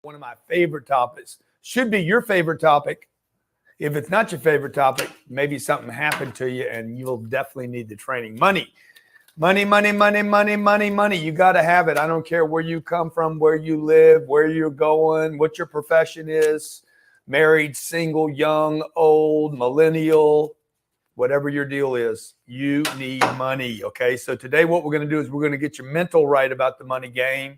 One of my favorite topics. Should be your favorite topic. If it's not your favorite topic, maybe something happened to you and you'll definitely need the training. Money. Money, money, money, money, money, money. You got to have it. I don't care where you come from, where you live, where you're going, what your profession is, married, single, young, old, millennial, whatever your deal is, you need money, okay? So today what we're going to do is we're going to get your mental right about the money game.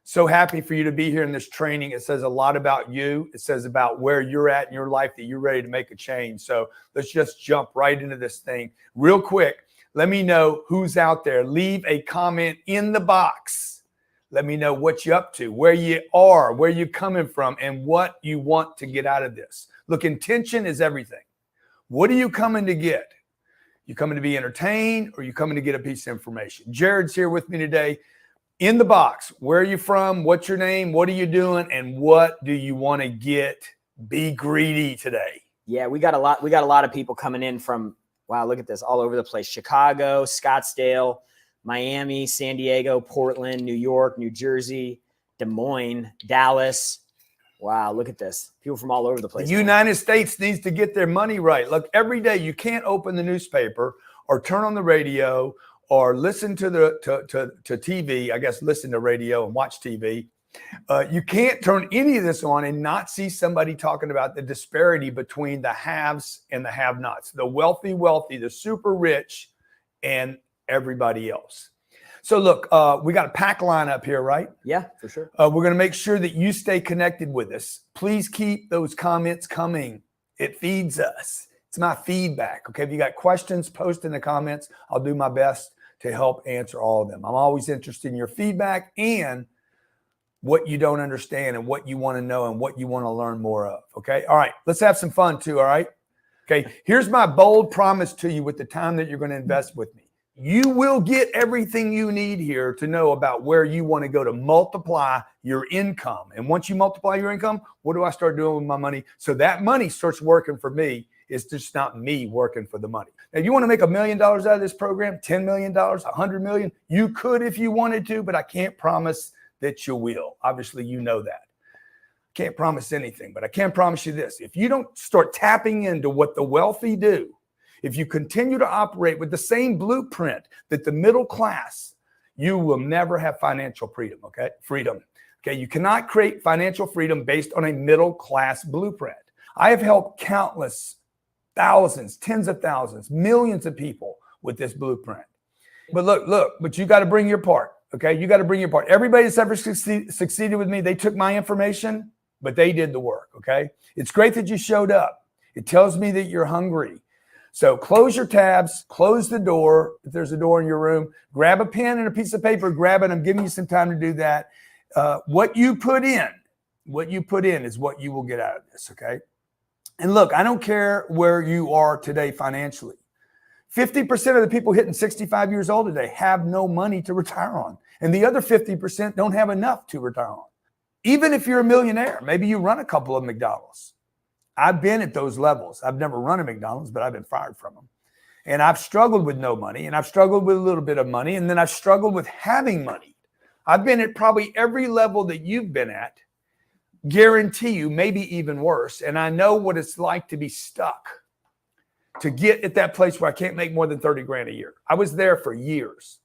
So happy for you to be here in this training. It says a lot about you. It says about where you're at in your life, that you're ready to make a change. So let's just jump right into this thing. Real quick, let me know who's out there. Leave a comment in the box. Let me know what you're up to, where you are, where you're coming from, and what you want to get out of this. Look, intention is everything. What are you coming to get? You coming to be entertained, or you coming to get a piece of information? Jared's here with me today. In the box, where are you from? What's your name? What are you doing? And what do you want to get? Be greedy today. Yeah, we got a lot of people coming in from, wow, look at this, all over the place. Chicago, Scottsdale, Miami, San Diego, Portland, New York, New Jersey, Des Moines, Dallas. Wow, look at this. People from all over the place. The United States needs to get their money right. Look, every day you can't open the newspaper or turn on the radio or listen to TV. I guess listen to radio and watch TV. You can't turn any of this on and not see somebody talking about the disparity between the haves and the have-nots, the wealthy, the super rich, and everybody else. So look, we got a pack line up here, right? Yeah, for sure. We're going to make sure that you stay connected with us. Please keep those comments coming. It feeds us. It's my feedback. Okay, if you got questions, post in the comments. I'll do my best to help answer all of them. I'm always interested in your feedback and what you don't understand and what you want to know and what you want to learn more of. Okay, all right, let's have some fun too. All right, okay, here's my bold promise to you with the time that you're going to invest with me. You will get everything you need here to know about where you want to go to multiply your income. And once you multiply your income, what do I start doing with my money? So that money starts working for me. It's just not me working for the money. Now, if you want to make $1 million out of this program, $10 million, $100 million, you could if you wanted to, but I can't promise that you will. Obviously, you know that. Can't promise anything, but I can promise you this. If you don't start tapping into what the wealthy do, if you continue to operate with the same blueprint that the middle class, you will never have financial freedom, okay? Okay, you cannot create financial freedom based on a middle class blueprint. I have helped countless thousands, tens of thousands, millions of people with this blueprint. But but you got to bring your part, okay? You got to bring your part. Everybody that's ever succeeded with me, they took my information, but they did the work, okay? It's great that you showed up. It tells me that you're hungry. So close your tabs, close the door. If there's a door in your room, grab a pen and a piece of paper, grab it. I'm giving you some time to do that. What you put in is what you will get out of this, okay? And look, I don't care where you are today financially. 50% of the people hitting 65 years old today have no money to retire on. And the other 50% don't have enough to retire on. Even if you're a millionaire, maybe you run a couple of McDonald's. I've been at those levels. I've never run a McDonald's, but I've been fired from them. And I've struggled with no money, and I've struggled with a little bit of money, and then I've struggled with having money. I've been at probably every level that you've been at. Guarantee you, maybe even worse. And I know what it's like to be stuck, to get at that place where I can't make more than 30 grand a year. I was there for years.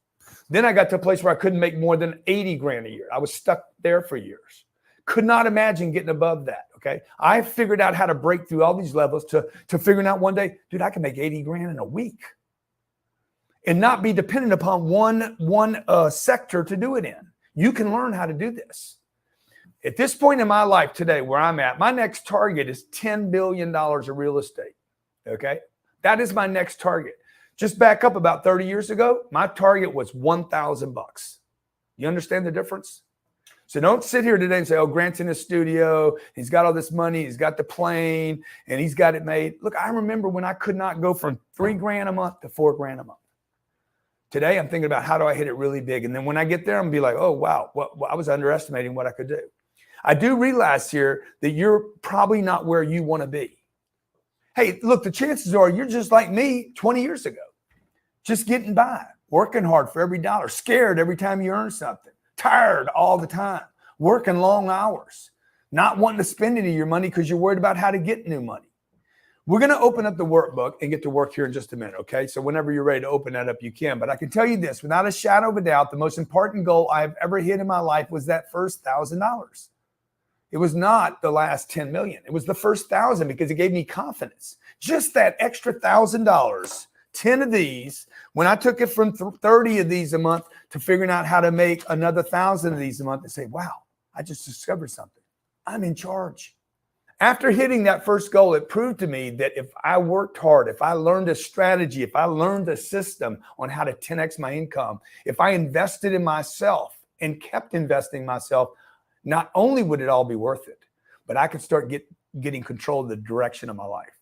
Then I got to a place where I couldn't make more than 80 grand a year. I was stuck there for years. Could not imagine getting above that, okay? I figured out how to break through all these levels to figuring out one day, dude, I can make 80 grand in a week and not be dependent upon one sector to do it in. You can learn how to do this. At this point in my life today, where I'm at, my next target is $10 billion of real estate, okay? That is my next target. Just back up about 30 years ago, my target was $1,000. You understand the difference? So don't sit here today and say, oh, Grant's in his studio, he's got all this money, he's got the plane, and he's got it made. Look, I remember when I could not go from $3 grand a month to $4 grand a month. Today, I'm thinking about how do I hit it really big? And then when I get there, I'm going to be like, oh, wow, I was underestimating what I could do. I do realize here that you're probably not where you want to be. Hey, look, the chances are you're just like me 20 years ago, just getting by, working hard for every dollar, scared every time you earn something, tired all the time, working long hours. not wanting to spend any of your money because you're worried about how to get new money. We're going to open up the workbook and get to work here in just a minute, okay? So whenever you're ready to open that up, you can. But I can tell you this, without a shadow of a doubt, the most important goal I've ever hit in my life was that first $1,000. It was not the last 10 million. It was the first 1,000 because it gave me confidence. Just that extra $1,000, 10 of these, when I took it from 30 of these a month to figuring out how to make another 1,000 of these a month and say, wow, I just discovered something. I'm in charge. After hitting that first goal, it proved to me that if I worked hard, if I learned a strategy, if I learned a system on how to 10x my income, if I invested in myself and kept investing in myself, not only would it all be worth it, but I could start getting control of the direction of my life.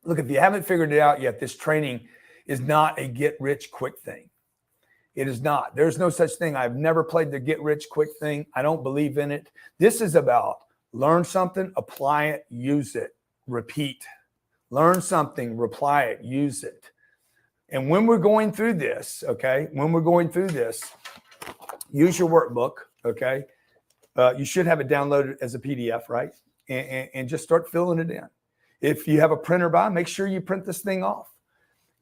Look, if you haven't figured it out yet, this training is not a get-rich-quick thing. It is not. There's no such thing. I've never played the get-rich-quick thing. I don't believe in it. This is about learn something, apply it, use it, repeat. Learn something, apply it, use it. And when we're going through this, okay, use your workbook, okay? You should have it downloaded as a PDF, right? And just start filling it in. If you have a printer by, make sure you print this thing off.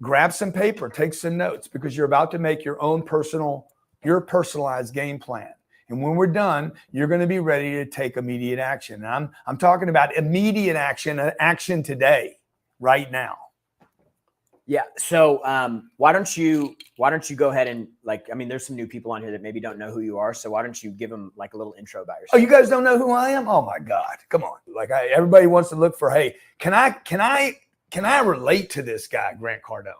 Grab some paper, take some notes, because you're about to make your own personalized game plan. And when we're done, you're going to be ready to take immediate action. And I'm talking about immediate action today, right now. Yeah. So why don't you go ahead and there's some new people on here that maybe don't know who you are. So why don't you give them like a little intro about yourself? Oh, you guys don't know who I am? Oh my God. Come on. Everybody wants to look for, hey, can I relate to this guy, Grant Cardone?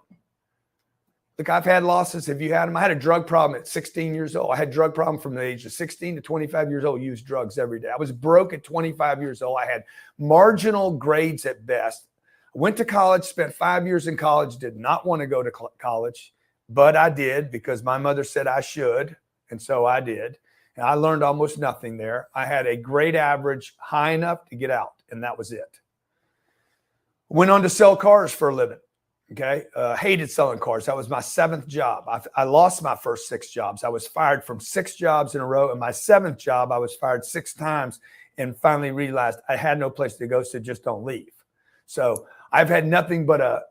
Look, I've had losses. Have you had them? I had a drug problem at 16 years old. I had a drug problem from the age of 16 to 25 years old, used drugs every day. I was broke at 25 years old. I had marginal grades at best. Went to college, spent 5 years in college, did not want to go to college, but I did because my mother said I should, and so I did. And I learned almost nothing there. I had a grade average high enough to get out, and that was it. Went on to sell cars for a living, okay? Hated selling cars. That was my 7th job. I lost my first 6 jobs. I was fired from 6 jobs in a row, and my 7th job, I was fired 6 times and finally realized I had no place to go, so just don't leave. So I've had nothing but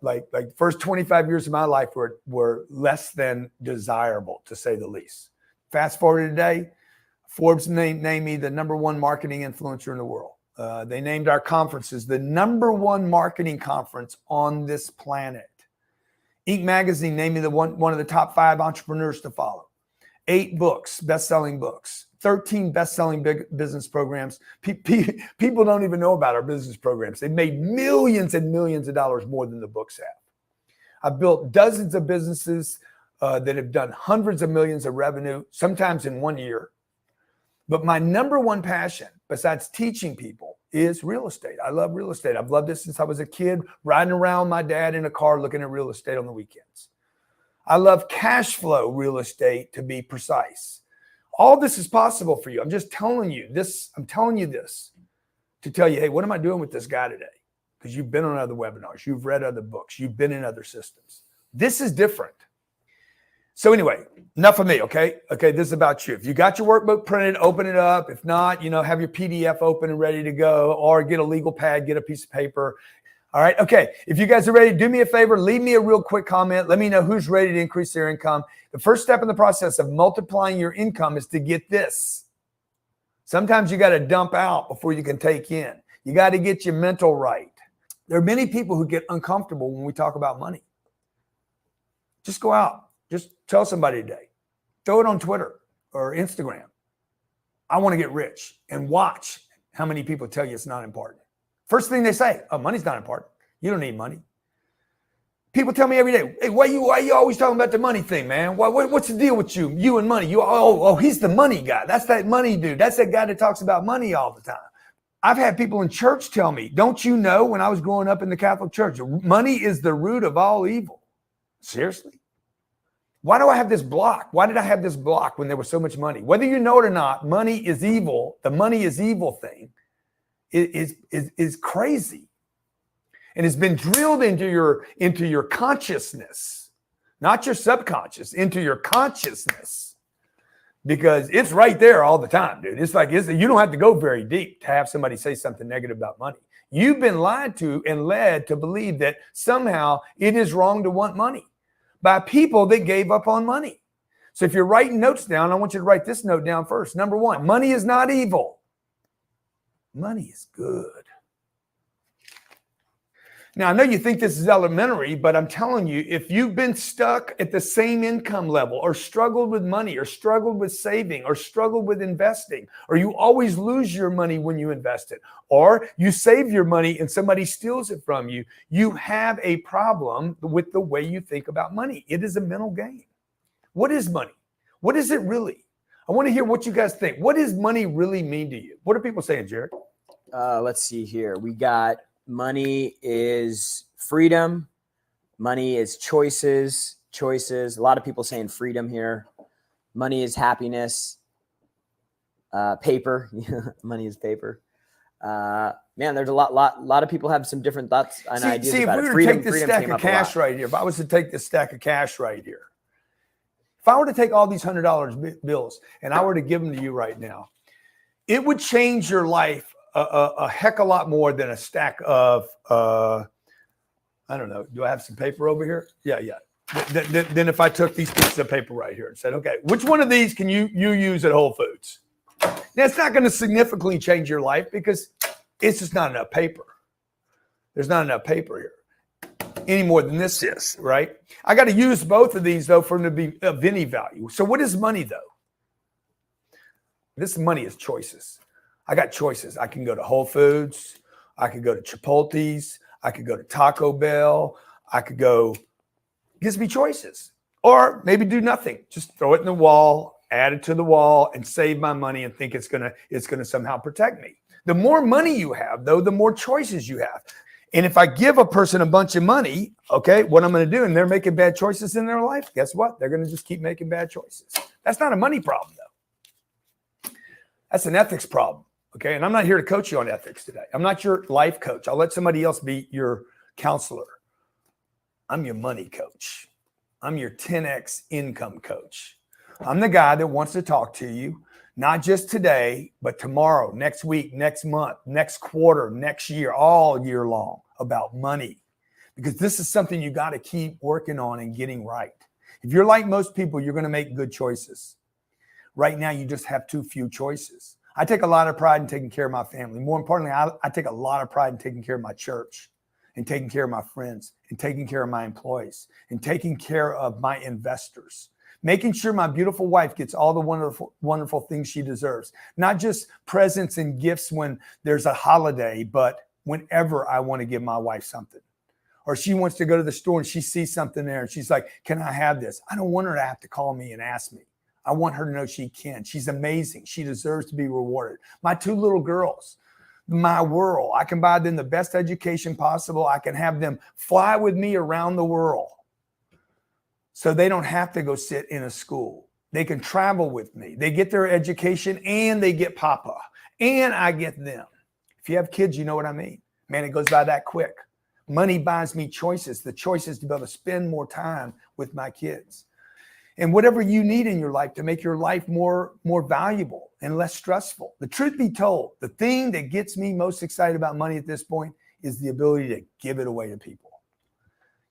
first 25 years of my life were less than desirable, to say the least. Fast forward to today, Forbes named me the #1 marketing influencer in the world. They named our conferences the #1 marketing conference on this planet. Inc. magazine named me one of the top 5 entrepreneurs to follow. 8 books, best-selling books. 13 best-selling business programs. People don't even know about our business programs. They've made millions and millions of dollars more than the books have. I've built dozens of businesses that have done hundreds of millions of revenue, sometimes in 1 year. But my #1 passion, besides teaching people, is real estate. I love real estate. I've loved it since I was a kid, riding around my dad in a car looking at real estate on the weekends. I love cash flow real estate, to be precise. All this is possible for you. I'm just telling you this. I'm telling you this to tell you, hey, what am I doing with this guy today? Because you've been on other webinars. You've read other books. You've been in other systems. This is different. So anyway, enough of me, okay? Okay, this is about you. If you got your workbook printed, open it up. If not, have your PDF open and ready to go, or get a legal pad, get a piece of paper. All right, okay. If you guys are ready, do me a favor, leave me a real quick comment. Let me know who's ready to increase their income. The first step in the process of multiplying your income is to get this. Sometimes you got to dump out before you can take in. You got to get your mental right. There are many people who get uncomfortable when we talk about money. Just go out. Just tell somebody today. Throw it on Twitter or Instagram. I want to get rich, and watch how many people tell you it's not important. First thing they say, oh, money's not important. You don't need money. People tell me every day, hey, why you always talking about the money thing, man? What's the deal with you and money? He's the money guy. That's that money dude. That's that guy that talks about money all the time. I've had people in church tell me, don't you know, when I was growing up in the Catholic Church, money is the root of all evil. Seriously? Why do I have this block? Why did I have this block when there was so much money? Whether you know it or not, money is evil. The money is evil thing is crazy. And it's been drilled into your consciousness, not your subconscious, into your consciousness, because it's right there all the time, dude. It's like, you don't have to go very deep to have somebody say something negative about money. You've been lied to and led to believe that somehow it is wrong to want money by people that gave up on money. So if you're writing notes down, I want you to write this note down first. Number one, money is not evil. Money is good. Now, I know you think this is elementary, but I'm telling you, if you've been stuck at the same income level or struggled with money or struggled with saving or struggled with investing, or you always lose your money when you invest it, or you save your money and somebody steals it from you, you have a problem with the way you think about money. It is a mental game. What is money? What is it really? I want to hear what you guys think. What does money really mean to you? What are people saying, Jared? Let's see here. We got money is freedom. Money is choices. A lot of people saying freedom here. Money is happiness. Paper. Money is paper. Man, there's a lot of people have some different thoughts and ideas about it. If we were to take this stack of cash right here, if I was to take this stack of cash right here, if I were to take all these $100 bills and I were to give them to you right now, it would change your life a heck of a lot more than a stack of, I don't know. Do I have some paper over here? Yeah. Then if I took these pieces of paper right here and said, okay, which one of these can you use at Whole Foods? Now, it's not going to significantly change your life because it's just not enough paper. There's not enough paper here any more than this is, right? I got to use both of these, though, for them to be of any value. So what is money, though? This money is choices. I got choices. I can go to Whole Foods. I could go to Chipotle's. I could go to Taco Bell. I could go. It gives me choices. Or maybe do nothing. Just throw it in the wall, add it to the wall, and save my money and think it's gonna somehow protect me. The more money you have, though, the more choices you have. And if I give a person a bunch of money, okay, what I'm going to do, and they're making bad choices in their life, guess what? They're going to just keep making bad choices. That's not a money problem, though. That's an ethics problem. Okay, and I'm not here to coach you on ethics today. I'm not your life coach. I'll let somebody else be your counselor. I'm your money coach. I'm your 10x income coach. I'm the guy that wants to talk to you, not just today, but tomorrow, next week, next month, next quarter, next year, all year long about money. Because this is something you got to keep working on and getting right. If you're like most people, you're going to make good choices. Right now, you just have too few choices. I take a lot of pride in taking care of my family. More importantly, I take a lot of pride in taking care of my church and taking care of my friends and taking care of my employees and taking care of my investors, making sure my beautiful wife gets all the wonderful, wonderful things she deserves, not just presents and gifts when there's a holiday, but whenever I want to give my wife something. Or she wants to go to the store and she sees something there and she's like, can I have this? I don't want her to have to call me and ask me. I want her to know she can. She's amazing. She deserves to be rewarded. My two little girls, my world. I can buy them the best education possible. I can have them fly with me around the world so they don't have to go sit in a school. They can travel with me. They get their education and they get Papa and I get them. If you have kids, you know what I mean. Man, it goes by that quick. Money buys me choices. The choice is to be able to spend more time with my kids. And whatever you need in your life to make your life more valuable and less stressful. The truth be told, the thing that gets me most excited about money at this point is the ability to give it away to people.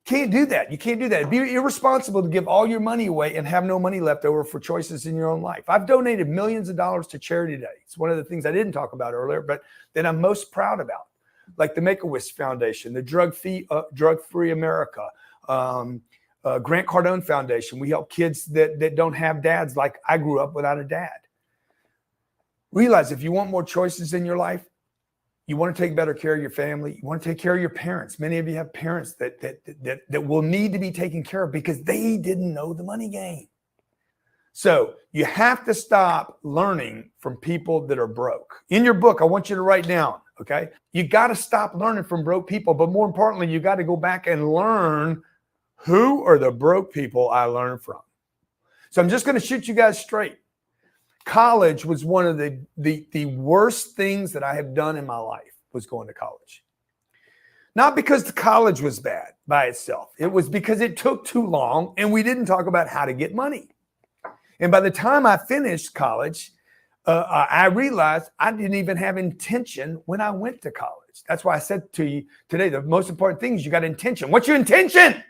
Can't do that. You can't do that. It'd be irresponsible to give all your money away and have no money left over for choices in your own life. I've donated millions of dollars to charity today. It's one of the things I didn't talk about earlier, but that I'm most proud about, like the Make-A-Wish Foundation, the Drug-Free America, Grant Cardone Foundation. We help kids that don't have dads like I grew up without a dad. Realize if you want more choices in your life, you want to take better care of your family, you want to take care of your parents. Many of you have parents that will need to be taken care of because they didn't know the money game. So you have to stop learning from people that are broke. In your book, I want you to write down, okay? You got to stop learning from broke people, but more importantly, you got to go back and learn who are the broke people I learned from. So I'm just going to shoot you guys straight. College was one of the worst things that I have done in my life, was going to college. Not because the college was bad by itself. It was because it took too long and we didn't talk about how to get money. And by the time I finished college, I realized I didn't even have intention when I went to college. That's why I said to you today, the most important thing is you got intention. What's your intention?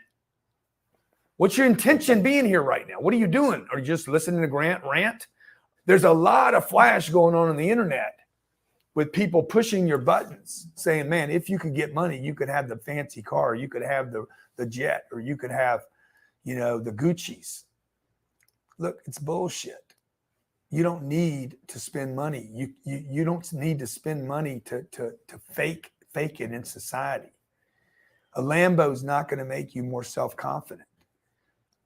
What's your intention being here right now? What are you doing? Are you just listening to Grant rant? There's a lot of flash going on the internet with people pushing your buttons saying, man, if you could get money, you could have the fancy car, you could have the jet, or you could have, the Gucci's. Look, it's bullshit. You don't need to spend money. You don't need to spend money to fake it in society. A Lambo's not going to make you more self-confident.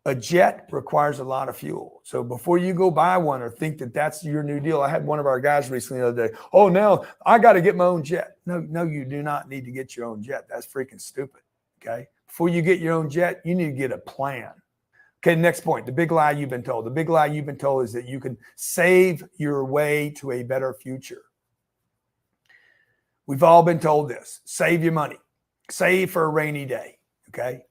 A jet requires a lot of fuel. So before you go buy one or think that that's your new deal, I had one of our guys recently the other day. Oh, now I got to get my own jet. No, you do not need to get your own jet. That's freaking stupid. Okay. Before you get your own jet, you need to get a plan. Okay. Next point, the big lie you've been told. The big lie you've been told is that you can save your way to a better future. We've all been told this. Save your money. Save for a rainy day. Okay.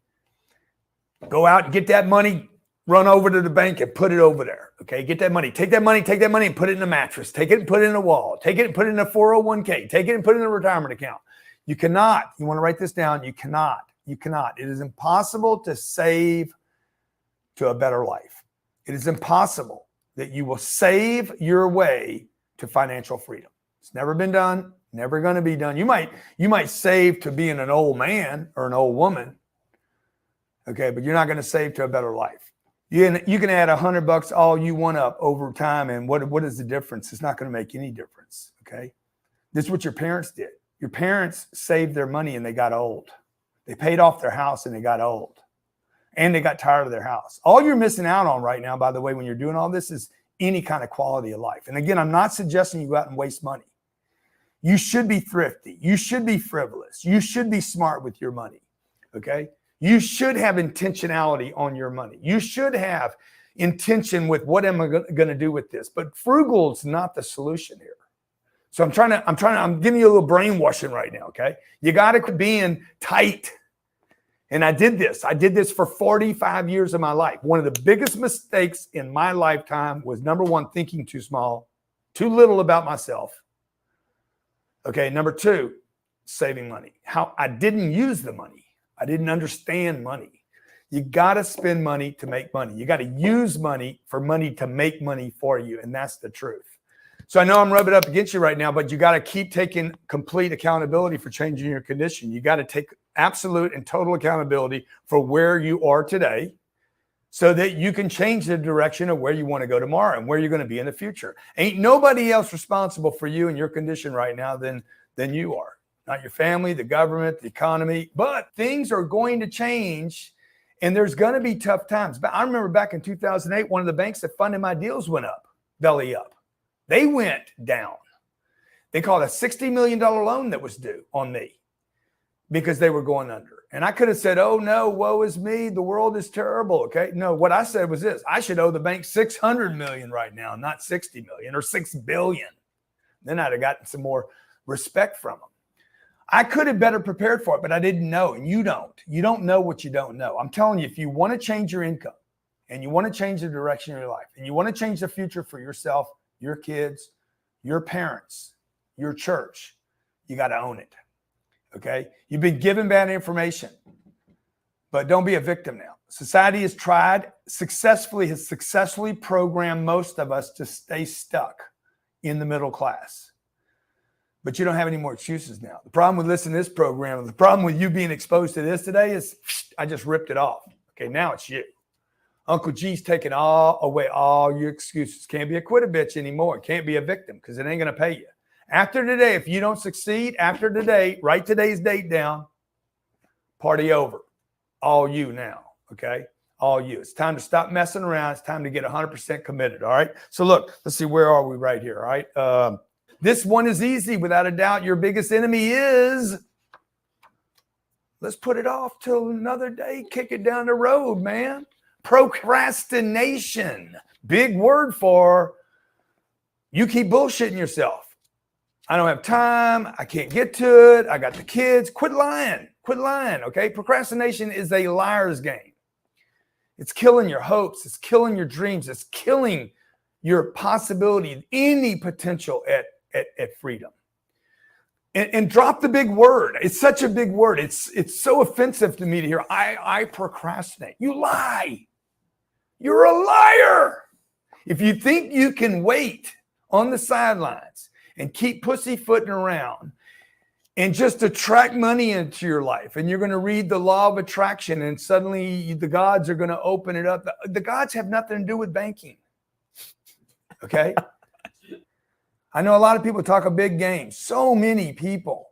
Go out and get that money, run over to the bank and put it over there. Okay. Get that money. Take that money and put it in a mattress. Take it and put it in a wall. Take it and put it in a 401k. Take it and put it in a retirement account. You cannot. You want to write this down? You cannot. It is impossible to save to a better life. It is impossible that you will save your way to financial freedom. It's never been done. Never going to be done. You might save to being an old man or an old woman. Okay, but you're not going to save to a better life. You can add $100 all you want up over time, and what is the difference? It's not going to make any difference. Okay, this is what your parents did. Your parents saved their money and they got old. They paid off their house and they got old, and they got tired of their house. All you're missing out on right now, by the way, when you're doing all this, is any kind of quality of life. And again, I'm not suggesting you go out and waste money. You should be thrifty. You should be frivolous. You should be smart with your money. Okay. You should have intentionality on your money. You should have intention with what am I going to do with this? But frugal is not the solution here. So I'm giving you a little brainwashing right now. Okay. You got to quit being tight. And I did this for 45 years of my life. One of the biggest mistakes in my lifetime was, number one, thinking too small, too little about myself. Okay. Number two, saving money. How I didn't use the money. I didn't understand money. You got to spend money to make money. You got to use money for money to make money for you. And that's the truth. So I know I'm rubbing up against you right now, but you got to keep taking complete accountability for changing your condition. You got to take absolute and total accountability for where you are today so that you can change the direction of where you want to go tomorrow and where you're going to be in the future. Ain't nobody else responsible for you and your condition right now than you are. Not your family, the government, the economy, but things are going to change and there's going to be tough times. But I remember back in 2008, one of the banks that funded my deals went up, belly up. They went down. They called a $60 million loan that was due on me because they were going under. And I could have said, oh no, woe is me. The world is terrible. Okay. No, what I said was this: I should owe the bank 600 million right now, not 60 million or 6 billion. Then I'd have gotten some more respect from them. I could have better prepared for it, but I didn't know. And you don't know what you don't know. I'm telling you, if you want to change your income and you want to change the direction of your life and you want to change the future for yourself, your kids, your parents, your church, you got to own it. Okay. You've been given bad information, but don't be a victim now. Society has successfully programmed most of us to stay stuck in the middle class. But you don't have any more excuses now. The problem with listening to this program, the problem with you being exposed to this today is I just ripped it off. Okay, now it's you. Uncle G's taking away all your excuses. Can't be a quit a bitch anymore. Can't be a victim because it ain't going to pay you. After today, if you don't succeed, after today, write today's date down. Party over. All you now, okay? All you. It's time to stop messing around. It's time to get 100% committed, all right? So look, let's see, where are we right here, all right? This one is easy. Without a doubt, your biggest enemy is, let's put it off till another day. Kick it down the road, man. Procrastination. Big word for you keep bullshitting yourself. I don't have time. I can't get to it. I got the kids. Quit lying. Okay? Procrastination is a liar's game. It's killing your hopes. It's killing your dreams. It's killing your possibility, any potential at freedom. And drop the big word. It's such a big word. It's so offensive to me to hear, I procrastinate. You lie. You're a liar. If you think you can wait on the sidelines and keep pussyfooting around and just attract money into your life, and you're going to read the law of attraction and suddenly the gods are going to open it up. The gods have nothing to do with banking. Okay? I know a lot of people talk a big game. So many people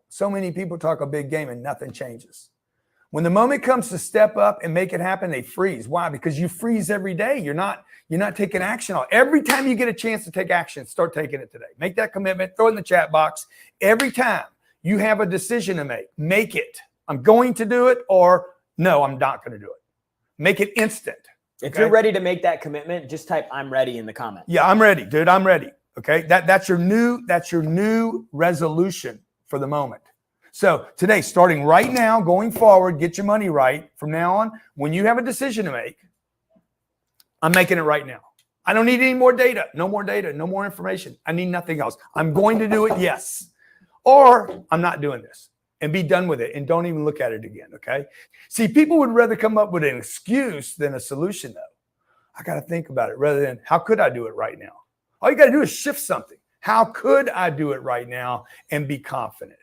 talk a big game and nothing changes. When the moment comes to step up and make it happen, they freeze. Why? Because you freeze every day. You're not taking action. Every time you get a chance to take action, start taking it today. Make that commitment. Throw it in the chat box. Every time you have a decision to make it. I'm going to do it, or no, I'm not going to do it. Make it instant. If you're ready to make that commitment, just type "I'm ready" in the comments. Yeah, I'm ready, dude. I'm ready. Okay, that's your new resolution for the moment. So today, starting right now, going forward, get your money right. From now on, when you have a decision to make, I'm making it right now. I don't need any more data, no more information. I need nothing else. I'm going to do it, yes. Or I'm not doing this, and be done with it and don't even look at it again, okay? See, people would rather come up with an excuse than a solution, though. I got to think about it rather than how could I do it right now? All you got to do is shift something. How could I do it right now and be confident?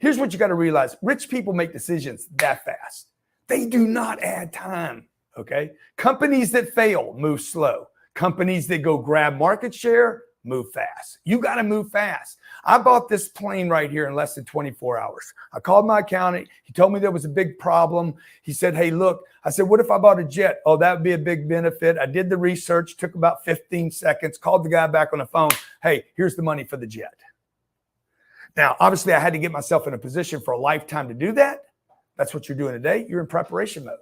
Here's what you got to realize. Rich people make decisions that fast. They do not add time, okay? Companies that fail move slow. Companies that go grab market share move fast. You got to move fast. I bought this plane right here in less than 24 hours. I called my accountant. He told me there was a big problem. He said, hey, look. I said, what if I bought a jet? Oh, that would be a big benefit. I did the research, took about 15 seconds, called the guy back on the phone. Hey, here's the money for the jet. Now, obviously, I had to get myself in a position for a lifetime to do that. That's what you're doing today. You're in preparation mode.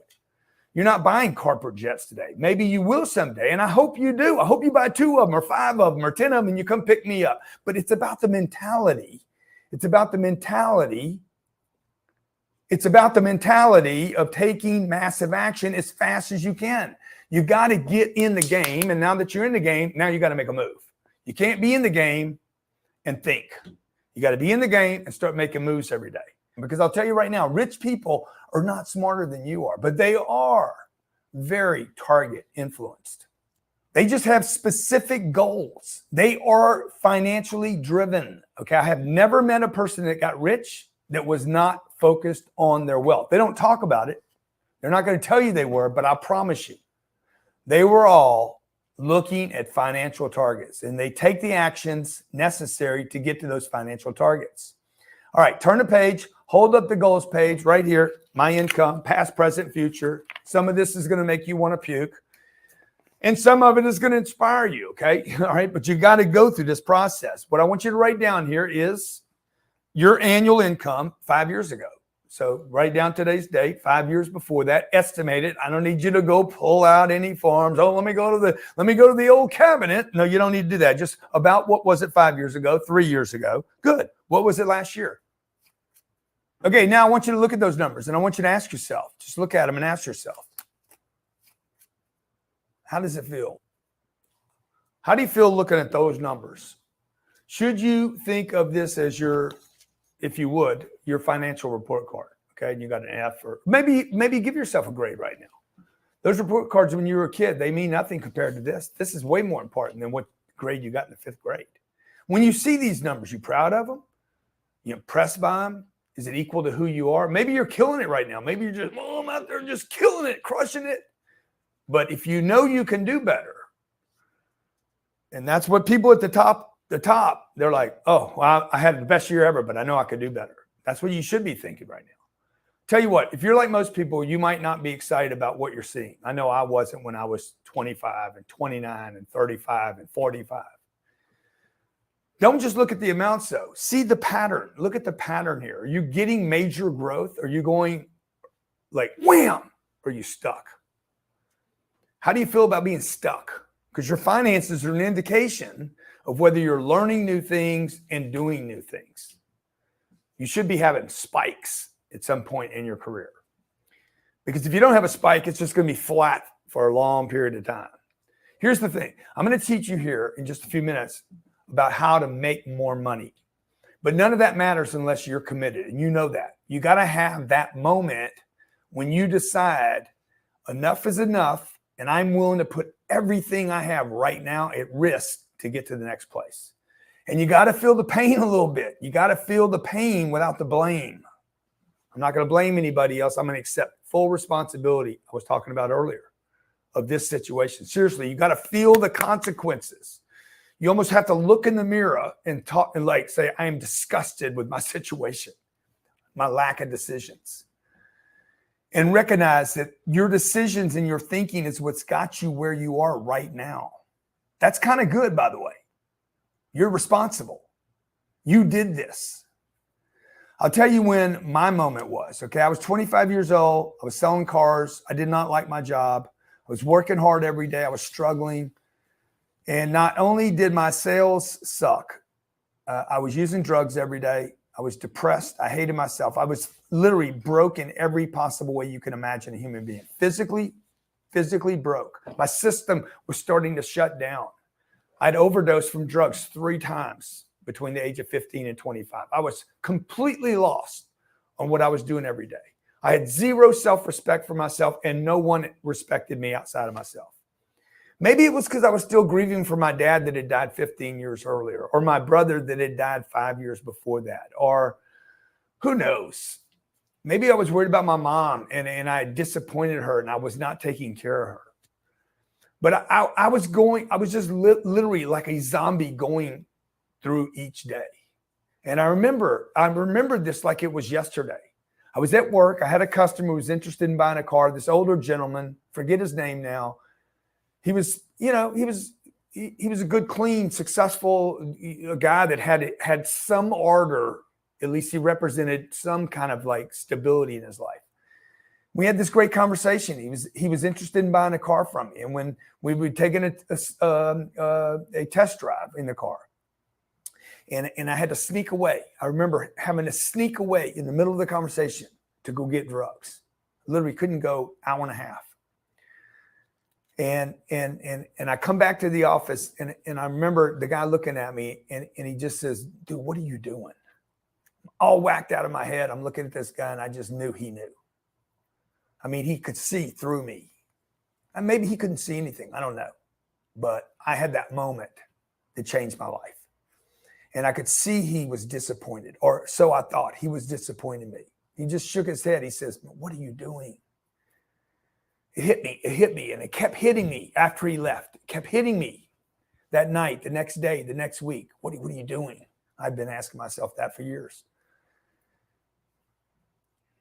You're not buying corporate jets today. Maybe you will someday, and I hope you do. I hope you buy 2 of them or 5 of them or 10 of them and you come pick me up. But it's about the mentality. It's about the mentality. It's about the mentality of taking massive action as fast as you can. You got to get in the game, and now that you're in the game, now you got to make a move. You can't be in the game and think. You got to be in the game and start making moves every day. Because I'll tell you right now, rich people are not smarter than you are, but they are very target influenced. They just have specific goals. They are financially driven. Okay. I have never met a person that got rich that was not focused on their wealth. They don't talk about it. They're not going to tell you they were, but I promise you, they were all looking at financial targets, and they take the actions necessary to get to those financial targets. All right, turn the page, hold up the goals page right here. My income, past, present, future. Some of this is going to make you want to puke, and some of it is going to inspire you, okay? All right, but you got to go through this process. What I want you to write down here is your annual income 5 years ago. So write down today's date, 5 years before that, estimate it. I don't need you to go pull out any forms. Oh, let me go to the old cabinet. No, you don't need to do that. Just about what was it 5 years ago, 3 years ago. Good. What was it last year? Okay, now I want you to look at those numbers, and I want you to ask yourself, just look at them and ask yourself, how does it feel? How do you feel looking at those numbers? Should you think of this as your, if you would, your financial report card, okay? And you got an F, or maybe give yourself a grade right now. Those report cards when you were a kid, they mean nothing compared to this. This is way more important than what grade you got in the 5th grade. When you see these numbers, you proud of them? You impressed by them? Is it equal to who you are? Maybe you're killing it right now. Maybe you're just, oh, I'm out there just killing it, crushing it. But if you know you can do better, and that's what people at the top, they're like, oh, well, I had the best year ever, but I know I could do better. That's what you should be thinking right now. Tell you what, if you're like most people, you might not be excited about what you're seeing. I know I wasn't when I was 25 and 29 and 35 and 45. Don't just look at the amounts, though. See the pattern. Look at the pattern here. Are you getting major growth? Are you going like wham? Or are you stuck? How do you feel about being stuck? Because your finances are an indication of whether you're learning new things and doing new things. You should be having spikes at some point in your career. Because if you don't have a spike, it's just going to be flat for a long period of time. Here's the thing. I'm going to teach you here in just a few minutes about how to make more money. But none of that matters unless you're committed. And you know that. You got to have that moment when you decide enough is enough and I'm willing to put everything I have right now at risk to get to the next place. And you got to feel the pain a little bit. You got to feel the pain without the blame. I'm not going to blame anybody else. I'm going to accept full responsibility. I was talking about earlier of this situation. Seriously, you got to feel the consequences. You almost have to look in the mirror and talk and like say, I am disgusted with my situation, my lack of decisions. And recognize that your decisions and your thinking is what's got you where you are right now. That's kind of good, by the way. You're responsible. You did this. I'll tell you when my moment was, okay? I was 25 years old. I was selling cars. I did not like my job. I was working hard every day. I was struggling. And not only did my sales suck, I was using drugs every day. I was depressed. I hated myself. I was literally broke in every possible way you can imagine a human being. Physically broke. My system was starting to shut down. I'd overdosed from drugs 3 times between the age of 15 and 25. I was completely lost on what I was doing every day. I had zero self-respect for myself and no one respected me outside of myself. Maybe it was because I was still grieving for my dad that had died 15 years earlier, or my brother that had died 5 years before that, or who knows? Maybe I was worried about my mom and I disappointed her and I was not taking care of her. But I was just literally like a zombie going through each day. And I remember this like it was yesterday. I was at work. I had a customer who was interested in buying a car. This older gentleman, forget his name now. He was a good, clean, successful guy that had some ardor. At least he represented some kind of like stability in his life. We had this great conversation. He was interested in buying a car from me. And when we were taking a test drive in the car, and I had to sneak away. I remember having to sneak away in the middle of the conversation to go get drugs. Literally couldn't go hour and a half. And I come back to the office and I remember the guy looking at me and he just says, dude, what are you doing? I'm all whacked out of my head. I'm looking at this guy and I just knew he knew. I mean, he could see through me. And maybe he couldn't see anything. I don't know. But I had that moment that changed my life. And I could see he was disappointed, or so I thought. He was disappointed in me. He just shook his head. He says, what are you doing? It hit me, and it kept hitting me after he left. It kept hitting me that night, the next day, the next week. What are you doing? I've been asking myself that for years.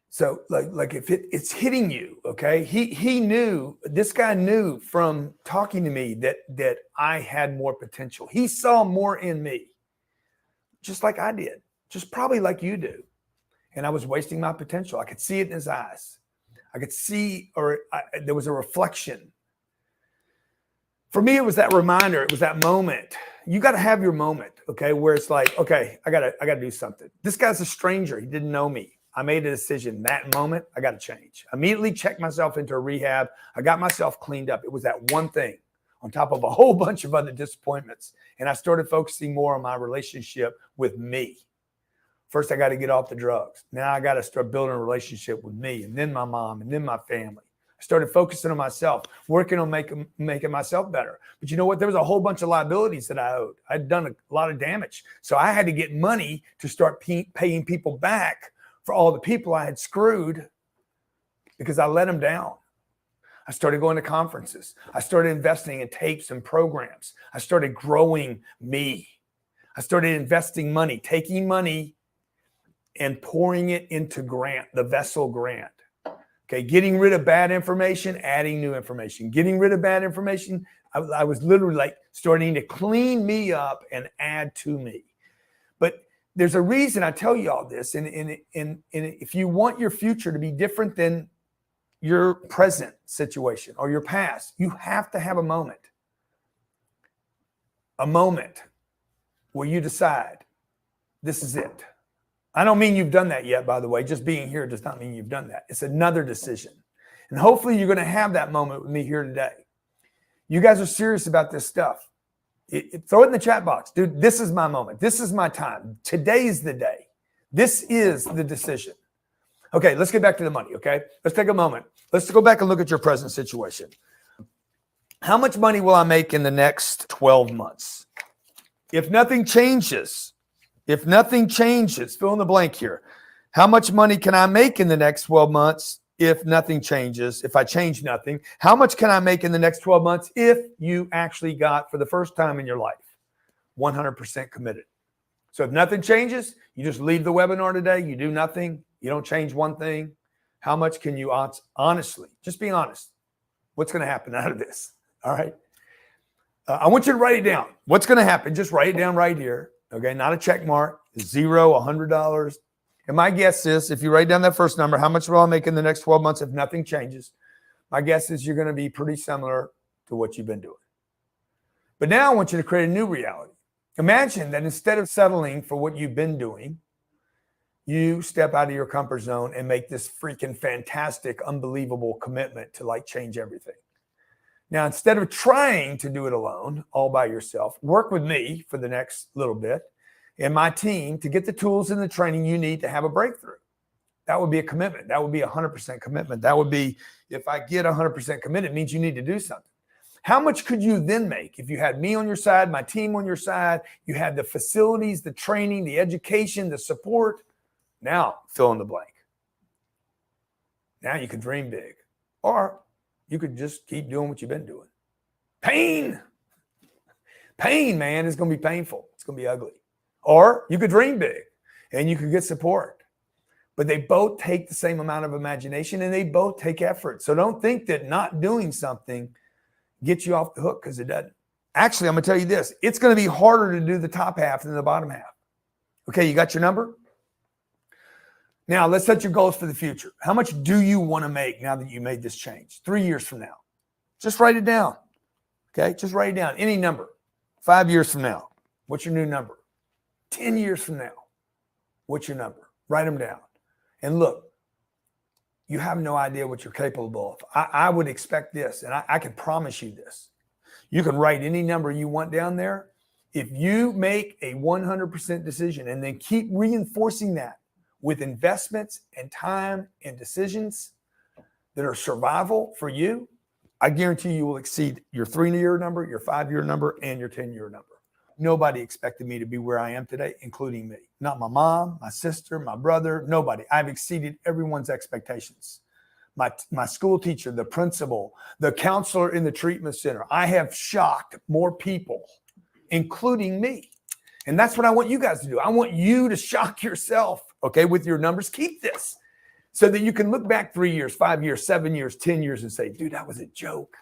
So like if it's hitting you, okay? He knew, this guy knew from talking to me that I had more potential. He saw more in me, just like I did, just probably like you do. And I was wasting my potential. I could see it in his eyes. I could see, there was a reflection. For me, it was that reminder. It was that moment. You got to have your moment, okay, where it's like, okay, I gotta do something. This guy's a stranger. He didn't know me. I made a decision. That moment, I got to change. Immediately checked myself into a rehab. I got myself cleaned up. It was that one thing on top of a whole bunch of other disappointments. And I started focusing more on my relationship with me. First, I got to get off the drugs. Now I got to start building a relationship with me, and then my mom, and then my family. I started focusing on myself, working on making myself better. But you know what? There was a whole bunch of liabilities that I owed. I'd done a lot of damage. So I had to get money to start paying people back for all the people I had screwed because I let them down. I started going to conferences. I started investing in tapes and programs. I started growing me. I started investing money, taking money and pouring it into grant, the vessel grant. Okay, getting rid of bad information, adding new information. Getting rid of bad information, I was literally like starting to clean me up and add to me. But there's a reason I tell you all this. And if you want your future to be different than your present situation or your past, you have to have a moment where you decide this is it. I don't mean you've done that yet, by the way. Just being here does not mean you've done that. It's another decision. And hopefully you're going to have that moment with me here today. You guys are serious about this stuff. Throw it in the chat box. Dude, this is my moment. This is my time. Today's the day. This is the decision. Okay, let's get back to the money, okay? Let's take a moment. Let's go back and look at your present situation. How much money will I make in the next 12 months? If nothing changes, fill in the blank here. How much money can I make in the next 12 months if nothing changes, if I change nothing? How much can I make in the next 12 months if you actually got, for the first time in your life, 100% committed? So if nothing changes, you just leave the webinar today, you do nothing, you don't change one thing. How much can you honestly, just be honest, what's going to happen out of this? All right. I want you to write it down. What's going to happen? Just write it down right here. Okay. Not a check mark, $0, $100. And my guess is if you write down that first number, how much will I make in the next 12 months if nothing changes? My guess is you're going to be pretty similar to what you've been doing. But now I want you to create a new reality. Imagine that instead of settling for what you've been doing, you step out of your comfort zone and make this freaking fantastic, unbelievable commitment to like change everything. Now, instead of trying to do it alone, all by yourself, work with me for the next little bit and my team to get the tools and the training you need to have a breakthrough. That would be a commitment. That would be 100% commitment. That would be, if I get 100% committed, it means you need to do something. How much could you then make if you had me on your side, my team on your side, you had the facilities, the training, the education, the support? Now, fill in the blank. Now you can dream big. Or you could just keep doing what you've been doing. Pain, man, is going to be painful. It's going to be ugly. Or you could dream big and you could get support. But they both take the same amount of imagination and they both take effort. So don't think that not doing something gets you off the hook, because it doesn't. Actually, I'm going to tell you this. It's going to be harder to do the top half than the bottom half. Okay, you got your number? Now, let's set your goals for the future. How much do you want to make now that you made this change? 3 years from now. Just write it down. Okay, just write it down. Any number. 5 years from now. What's your new number? 10 years from now. What's your number? Write them down. And look, you have no idea what you're capable of. I would expect this, and I can promise you this. You can write any number you want down there. If you make a 100% decision and then keep reinforcing that with investments and time and decisions that are survival for you, I guarantee you will exceed your 3-year number, your 5-year number, and your 10-year number. Nobody expected me to be where I am today, including me. Not my mom, my sister, my brother, nobody. I've exceeded everyone's expectations. My school teacher, the principal, the counselor in the treatment center. I have shocked more people, including me. And that's what I want you guys to do. I want you to shock yourself, okay, with your numbers. Keep this so that you can look back 3 years, 5 years, 7 years, 10 years and say, dude, that was a joke.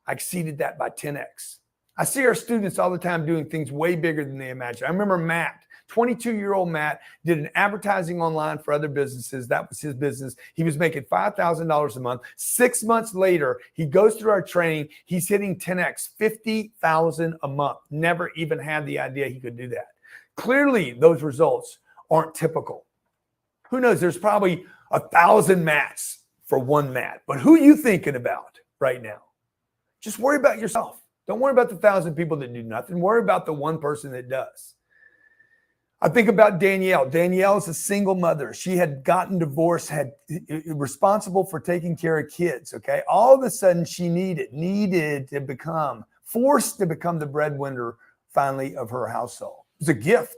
I exceeded that by 10x. I see our students all the time doing things way bigger than they imagine. I remember Matt, 22-year-old Matt, did an advertising online for other businesses. That was his business. He was making $5,000 a month. 6 months later, he goes through our training. He's hitting 10x, $50,000 a month. Never even had the idea he could do that. Clearly, those results aren't typical. Who knows? There's probably 1,000 Matts for one Matt. But who are you thinking about right now? Just worry about yourself. Don't worry about the 1,000 people that do nothing. Worry about the one person that does. I think about Danielle. Danielle is a single mother. She had gotten divorced, had responsible for taking care of kids. Okay. All of a sudden she needed to become, forced to become the breadwinner finally of her household. It was a gift.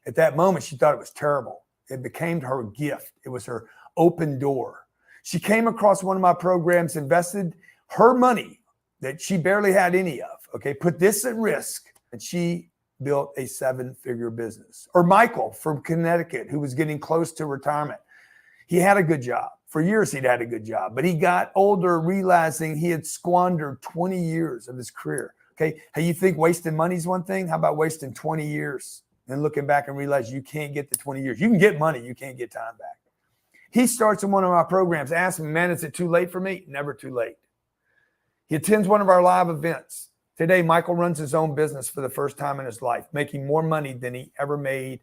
At that moment, she thought it was terrible. It became her gift. It was her open door. She came across one of my programs, invested her money that she barely had any of, okay, put this at risk, and she built a 7-figure business. Or Michael from Connecticut, who was getting close to retirement. He had a good job. For years, he'd had a good job, but he got older realizing he had squandered 20 years of his career. Okay, hey, you think wasting money is one thing? How about wasting 20 years and looking back and realize you can't get the 20 years? You can get money, you can't get time back. He starts in one of our programs, asks me, man, is it too late for me? Never too late. He attends one of our live events. Today, Michael runs his own business for the first time in his life, making more money than he ever made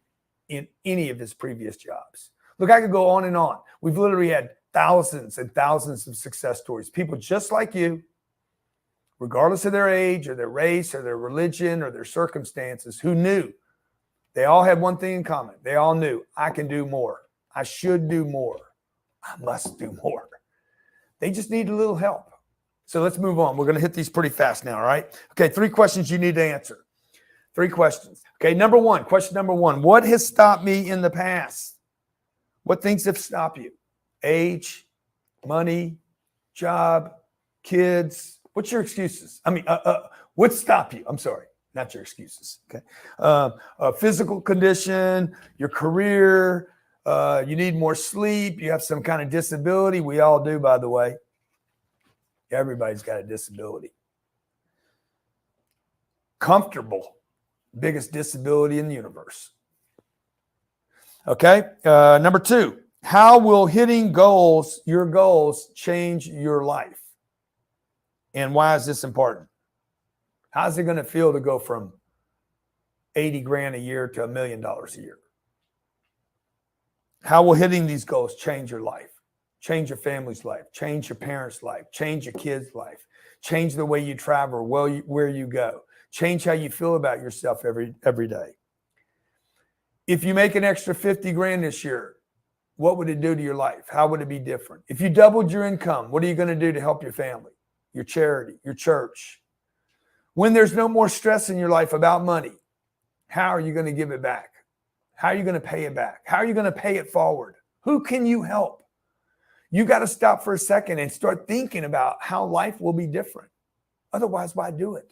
in any of his previous jobs. Look, I could go on and on. We've literally had thousands and thousands of success stories. People just like you, regardless of their age or their race or their religion or their circumstances, who knew. They all had one thing in common. They all knew, I can do more. I should do more. I must do more. They just need a little help. So let's move on. We're going to hit these pretty fast now, all right? Okay, 3 questions you need to answer. 3 questions. Okay, question number one. What has stopped me in the past? What things have stopped you? Age, money, job, kids. What's your excuses? What stopped you? I'm sorry, not your excuses. Okay. Physical condition, your career, you need more sleep, you have some kind of disability. We all do, by the way. Everybody's got a disability. Comfortable, biggest disability in the universe. Okay. Number 2, how will hitting your goals, change your life? And why is this important? How's it going to feel to go from 80 grand a year to $1 million a year? How will hitting these goals change your life? Change your family's life, change your parents' life, change your kids' life, change the way you travel, where you go, change how you feel about yourself every day. If you make an extra 50 grand this year, what would it do to your life? How would it be different? If you doubled your income, what are you going to do to help your family, your charity, your church? When there's no more stress in your life about money, how are you going to give it back? How are you going to pay it back? How are you going to pay it forward? Who can you help? You got to stop for a second and start thinking about how life will be different. Otherwise, why do it?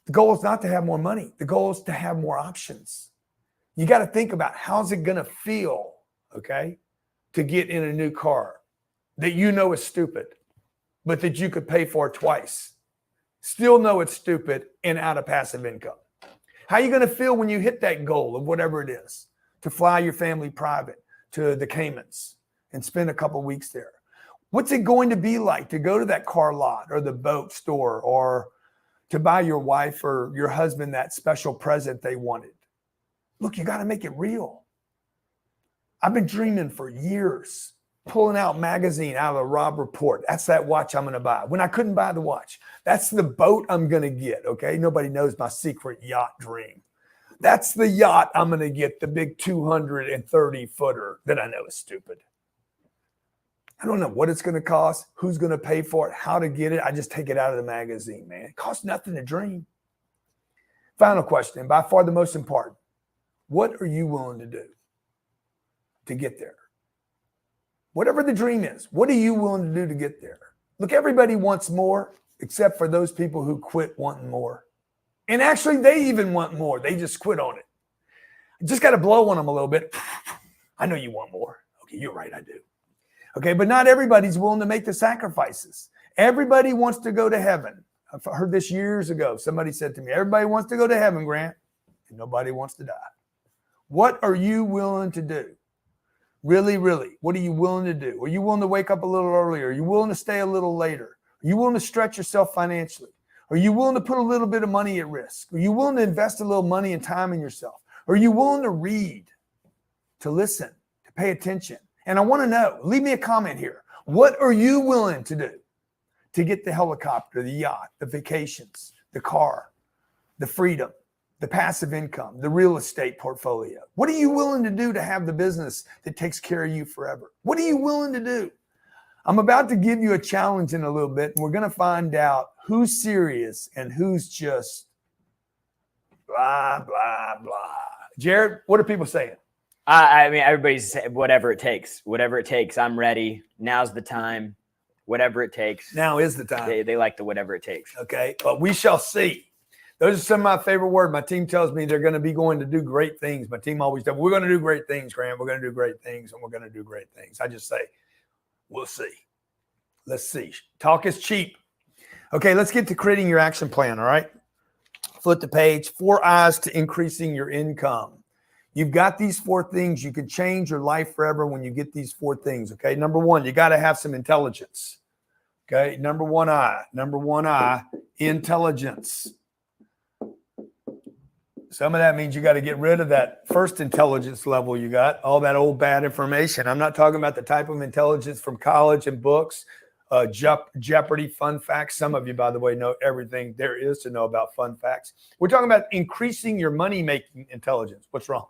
The goal is not to have more money. The goal is to have more options. You got to think about how's it going to feel, okay, to get in a new car that you know is stupid, but that you could pay for twice. Still know it's stupid and out of passive income. How are you going to feel when you hit that goal of whatever it is, to fly your family private to the Caymans and spend a couple weeks there? What's it going to be like to go to that car lot or the boat store or to buy your wife or your husband that special present they wanted? Look, you got to make it real. I've been dreaming for years, pulling out magazine out of the Robb Report. That's that watch I'm going to buy. When I couldn't buy the watch, that's the boat I'm going to get, okay? Nobody knows my secret yacht dream. That's the yacht I'm going to get, the big 230-footer that I know is stupid. I don't know what it's going to cost, who's going to pay for it, how to get it. I just take it out of the magazine, man. It costs nothing to dream. Final question, and by far the most important. What are you willing to do to get there? Whatever the dream is, what are you willing to do to get there? Look, everybody wants more, except for those people who quit wanting more. And actually, they even want more. They just quit on it. You just got to blow on them a little bit. I know you want more. Okay, you're right, I do. Okay, but not everybody's willing to make the sacrifices. Everybody wants to go to heaven. I've heard this years ago. Somebody said to me, everybody wants to go to heaven, Grant, and nobody wants to die. What are you willing to do? Really, really, what are you willing to do? Are you willing to wake up a little earlier? Are you willing to stay a little later? Are you willing to stretch yourself financially? Are you willing to put a little bit of money at risk? Are you willing to invest a little money and time in yourself? Are you willing to read, to listen, to pay attention? And I want to know, leave me a comment here. What are you willing to do to get the helicopter, the yacht, the vacations, the car, the freedom, the passive income, the real estate portfolio? What are you willing to do to have the business that takes care of you forever? What are you willing to do? I'm about to give you a challenge in a little bit, and we're going to find out who's serious and who's just blah, blah, blah. Jared, what are people saying? I mean, everybody's saying whatever it takes. Whatever it takes. I'm ready. Now's the time. Whatever it takes. Now is the time. They like the whatever it takes. Okay, but we shall see. Those are some of my favorite words. My team tells me they're going to be going to do great things. My team always does. We're going to do great things, Graham. We're going to do great things, and we're going to do great things. I just say, we'll see. Let's see. Talk is cheap. Okay, let's get to creating your action plan, all right? Flip the page. 4 I's to increasing your income. You've got these 4 things. You can change your life forever when you get these 4 things, okay? Number 1, you got to have some intelligence, okay? Number 1 I, intelligence. Some of that means you got to get rid of that first intelligence level you got, all that old bad information. I'm not talking about the type of intelligence from college and books, Jeopardy, fun facts. Some of you, by the way, know everything there is to know about fun facts. We're talking about increasing your money-making intelligence. What's wrong?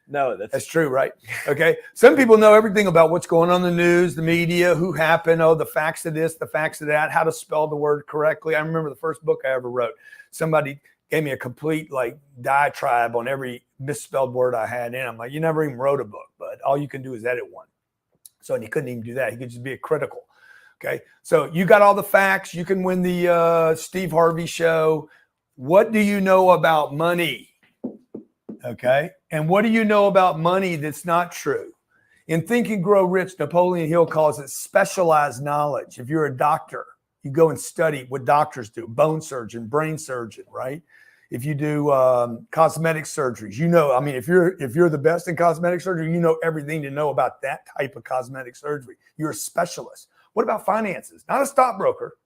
No, that's true, right? Okay. Some people know everything about what's going on in the news, the media, who happened, the facts of this, the facts of that, how to spell the word correctly. I remember the first book I ever wrote. Somebody gave me a complete diatribe on every misspelled word I had in. I'm like, you never even wrote a book, but all you can do is edit one. So, and he couldn't even do that. He could just be a critical. Okay. So you got all the facts. You can win the Steve Harvey show. What do you know about money? Okay. And what do you know about money that's not true? In Think and Grow Rich, Napoleon Hill calls it specialized knowledge. If you're a doctor, you go and study what doctors do, bone surgeon, brain surgeon, right? If you do cosmetic surgeries, if you're the best in cosmetic surgery, you know everything to know about that type of cosmetic surgery. You're a specialist. What about finances? Not a stockbroker,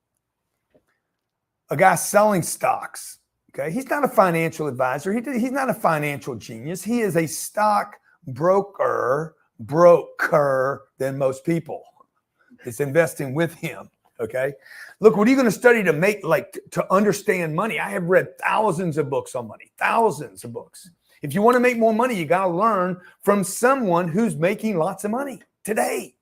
a guy selling stocks. Okay. He's not a financial advisor. He's not a financial genius. He is a stock broker than most people. It's investing with him. Okay. Look, what are you going to study to understand money? I have read thousands of books on money, thousands of books. If you want to make more money, you got to learn from someone who's making lots of money today.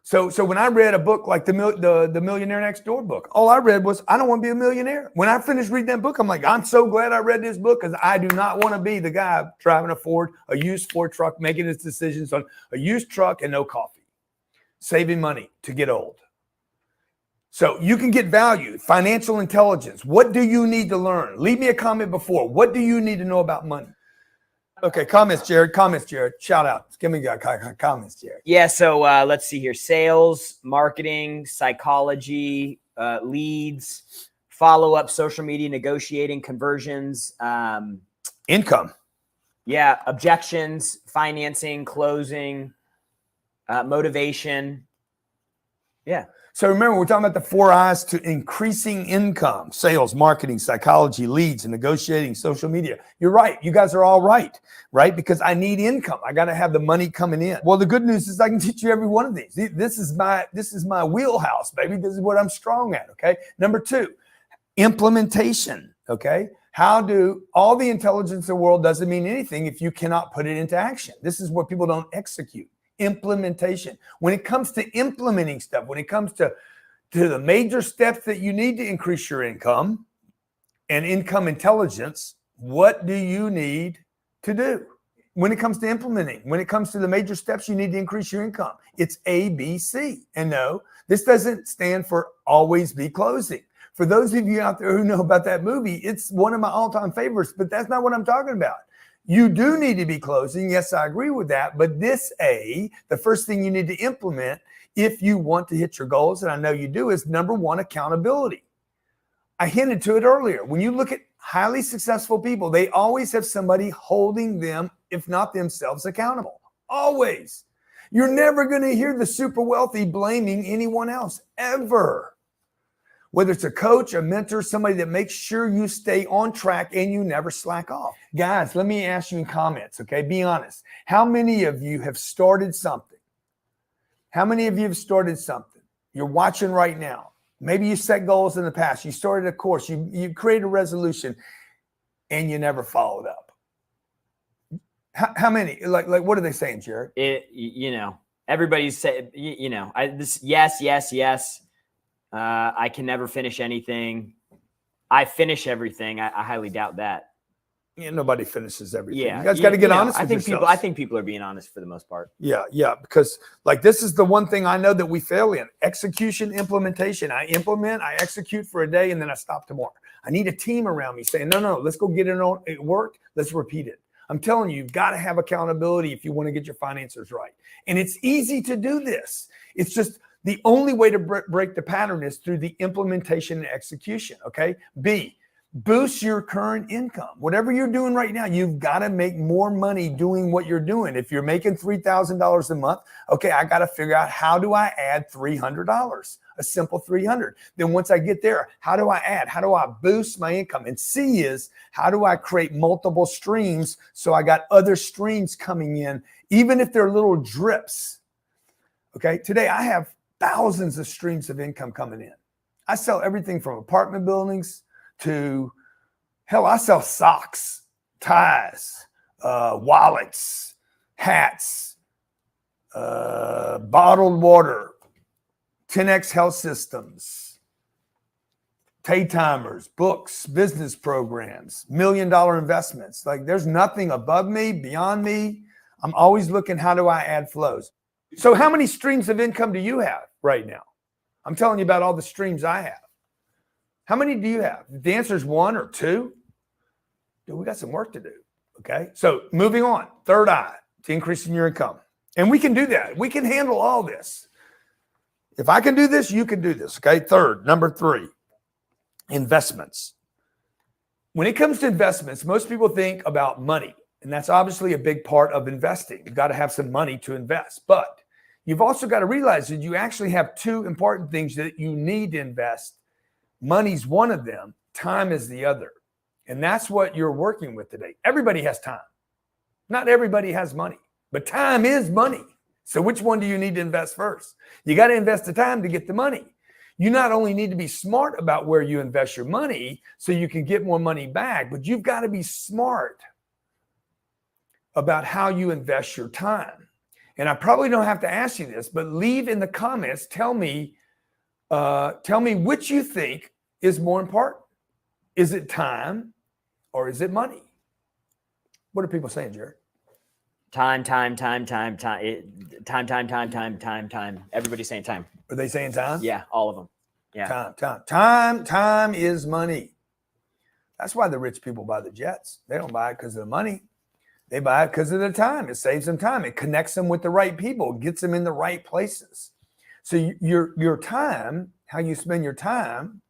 So when I read a book like the Millionaire Next Door book, all I read was, I don't want to be a millionaire. When I finished reading that book, I'm like, I'm so glad I read this book, because I do not want to be the guy driving a used Ford truck, making his decisions on a used truck and no coffee, saving money to get old. So you can get value, financial intelligence. What do you need to learn? Leave me a comment before. What do you need to know about money? Okay, comments, Jared. Shout out. Give me comments, Jared. Yeah, so let's see here. Sales, marketing, psychology, leads, follow-up, social media, negotiating, conversions. Income. Yeah, objections, financing, closing, motivation. Yeah. So remember, we're talking about the 4 I's to increasing income: sales, marketing, psychology, leads, and negotiating, social media. You're right. You guys are all right? Because I need income. I got to have the money coming in. Well, the good news is I can teach you every one of these. This is my wheelhouse, baby. This is what I'm strong at. Okay. Number 2, implementation. Okay. How do all the intelligence in the world doesn't mean anything if you cannot put it into action? This is what people don't execute. Implementation. When it comes to implementing stuff, when it comes to the major steps that you need to increase your income and income intelligence, what do you need to do? When it comes to implementing, when it comes to the major steps you need to increase your income, it's A, B, C. And no, this doesn't stand for always be closing. For those of you out there who know about that movie, it's one of my all-time favorites, but that's not what I'm talking about. You do need to be closing. Yes, I agree with that. But the first thing you need to implement if you want to hit your goals, and I know you do, is number 1, accountability. I hinted to it earlier. When you look at highly successful people, they always have somebody holding them, if not themselves, accountable. Always. You're never going to hear the super wealthy blaming anyone else, ever. Whether it's a coach, a mentor, somebody that makes sure you stay on track and you never slack off. Guys, let me ask you in comments, okay? Be honest. How many of you have started something? How many of you have started something? You're watching right now. Maybe you set goals in the past. You started a course. You created a resolution and you never followed up. How many? Like what are they saying, Jared? Everybody's saying, yes. I can never finish anything. I finish everything. I highly doubt that. Yeah, nobody finishes everything. Yeah, you guys got to get honest with yourselves. I think people are being honest for the most part. Yeah, because this is the one thing I know that we fail in: execution, implementation. I implement, I execute for a day, and then I stop tomorrow. I need a team around me saying, no, let's go get it on. It worked. Let's repeat it. I'm telling you, you've got to have accountability if you want to get your finances right. And it's easy to do this. It's just the only way to break the pattern is through the implementation and execution, okay? B, boost your current income. Whatever you're doing right now, you've got to make more money doing what you're doing. If you're making $3,000 a month, okay, I got to figure out, how do I add $300 a simple 300. Then once I get there, how do I add? How do I boost my income? And C is, how do I create multiple streams so I got other streams coming in, even if they're little drips? Okay, today I have thousands of streams of income coming in. I sell everything from apartment buildings to, hell, I sell socks, ties, wallets, hats, bottled water, 10x health systems, pay timers, books, business programs, $1 million investments. Like, there's nothing above me, beyond me. I'm always looking, how do I add flows? So how many streams of income do you have right now? I'm telling you about all the streams I have. How many do you have? The answer is 1 or 2. Dude, we got some work to do. Okay. So moving on, third eye to increasing your income. And we can do that. We can handle all this. If I can do this, you can do this. Okay. Third, number 3, investments. When it comes to investments, most people think about money, and that's obviously a big part of investing. You've got to have some money to invest, but you've also got to realize that you actually have 2 important things that you need to invest. Money's one of them. Time is the other. And that's what you're working with today. Everybody has time. Not everybody has money, but time is money. So which one do you need to invest first? You got to invest the time to get the money. You not only need to be smart about where you invest your money so you can get more money back, but you've got to be smart about how you invest your time. And I probably don't have to ask you this, but leave in the comments, tell me which you think is more important. Is it time or is it money? What are people saying, Jared? Time. Everybody's saying time. Are they saying time? Yeah, all of them. Yeah. Time is money. That's why the rich people buy the jets. They don't buy it because of the money. They buy it because of the time. It saves them time. It connects them with the right people, gets them in the right places. So your time, how you spend your time,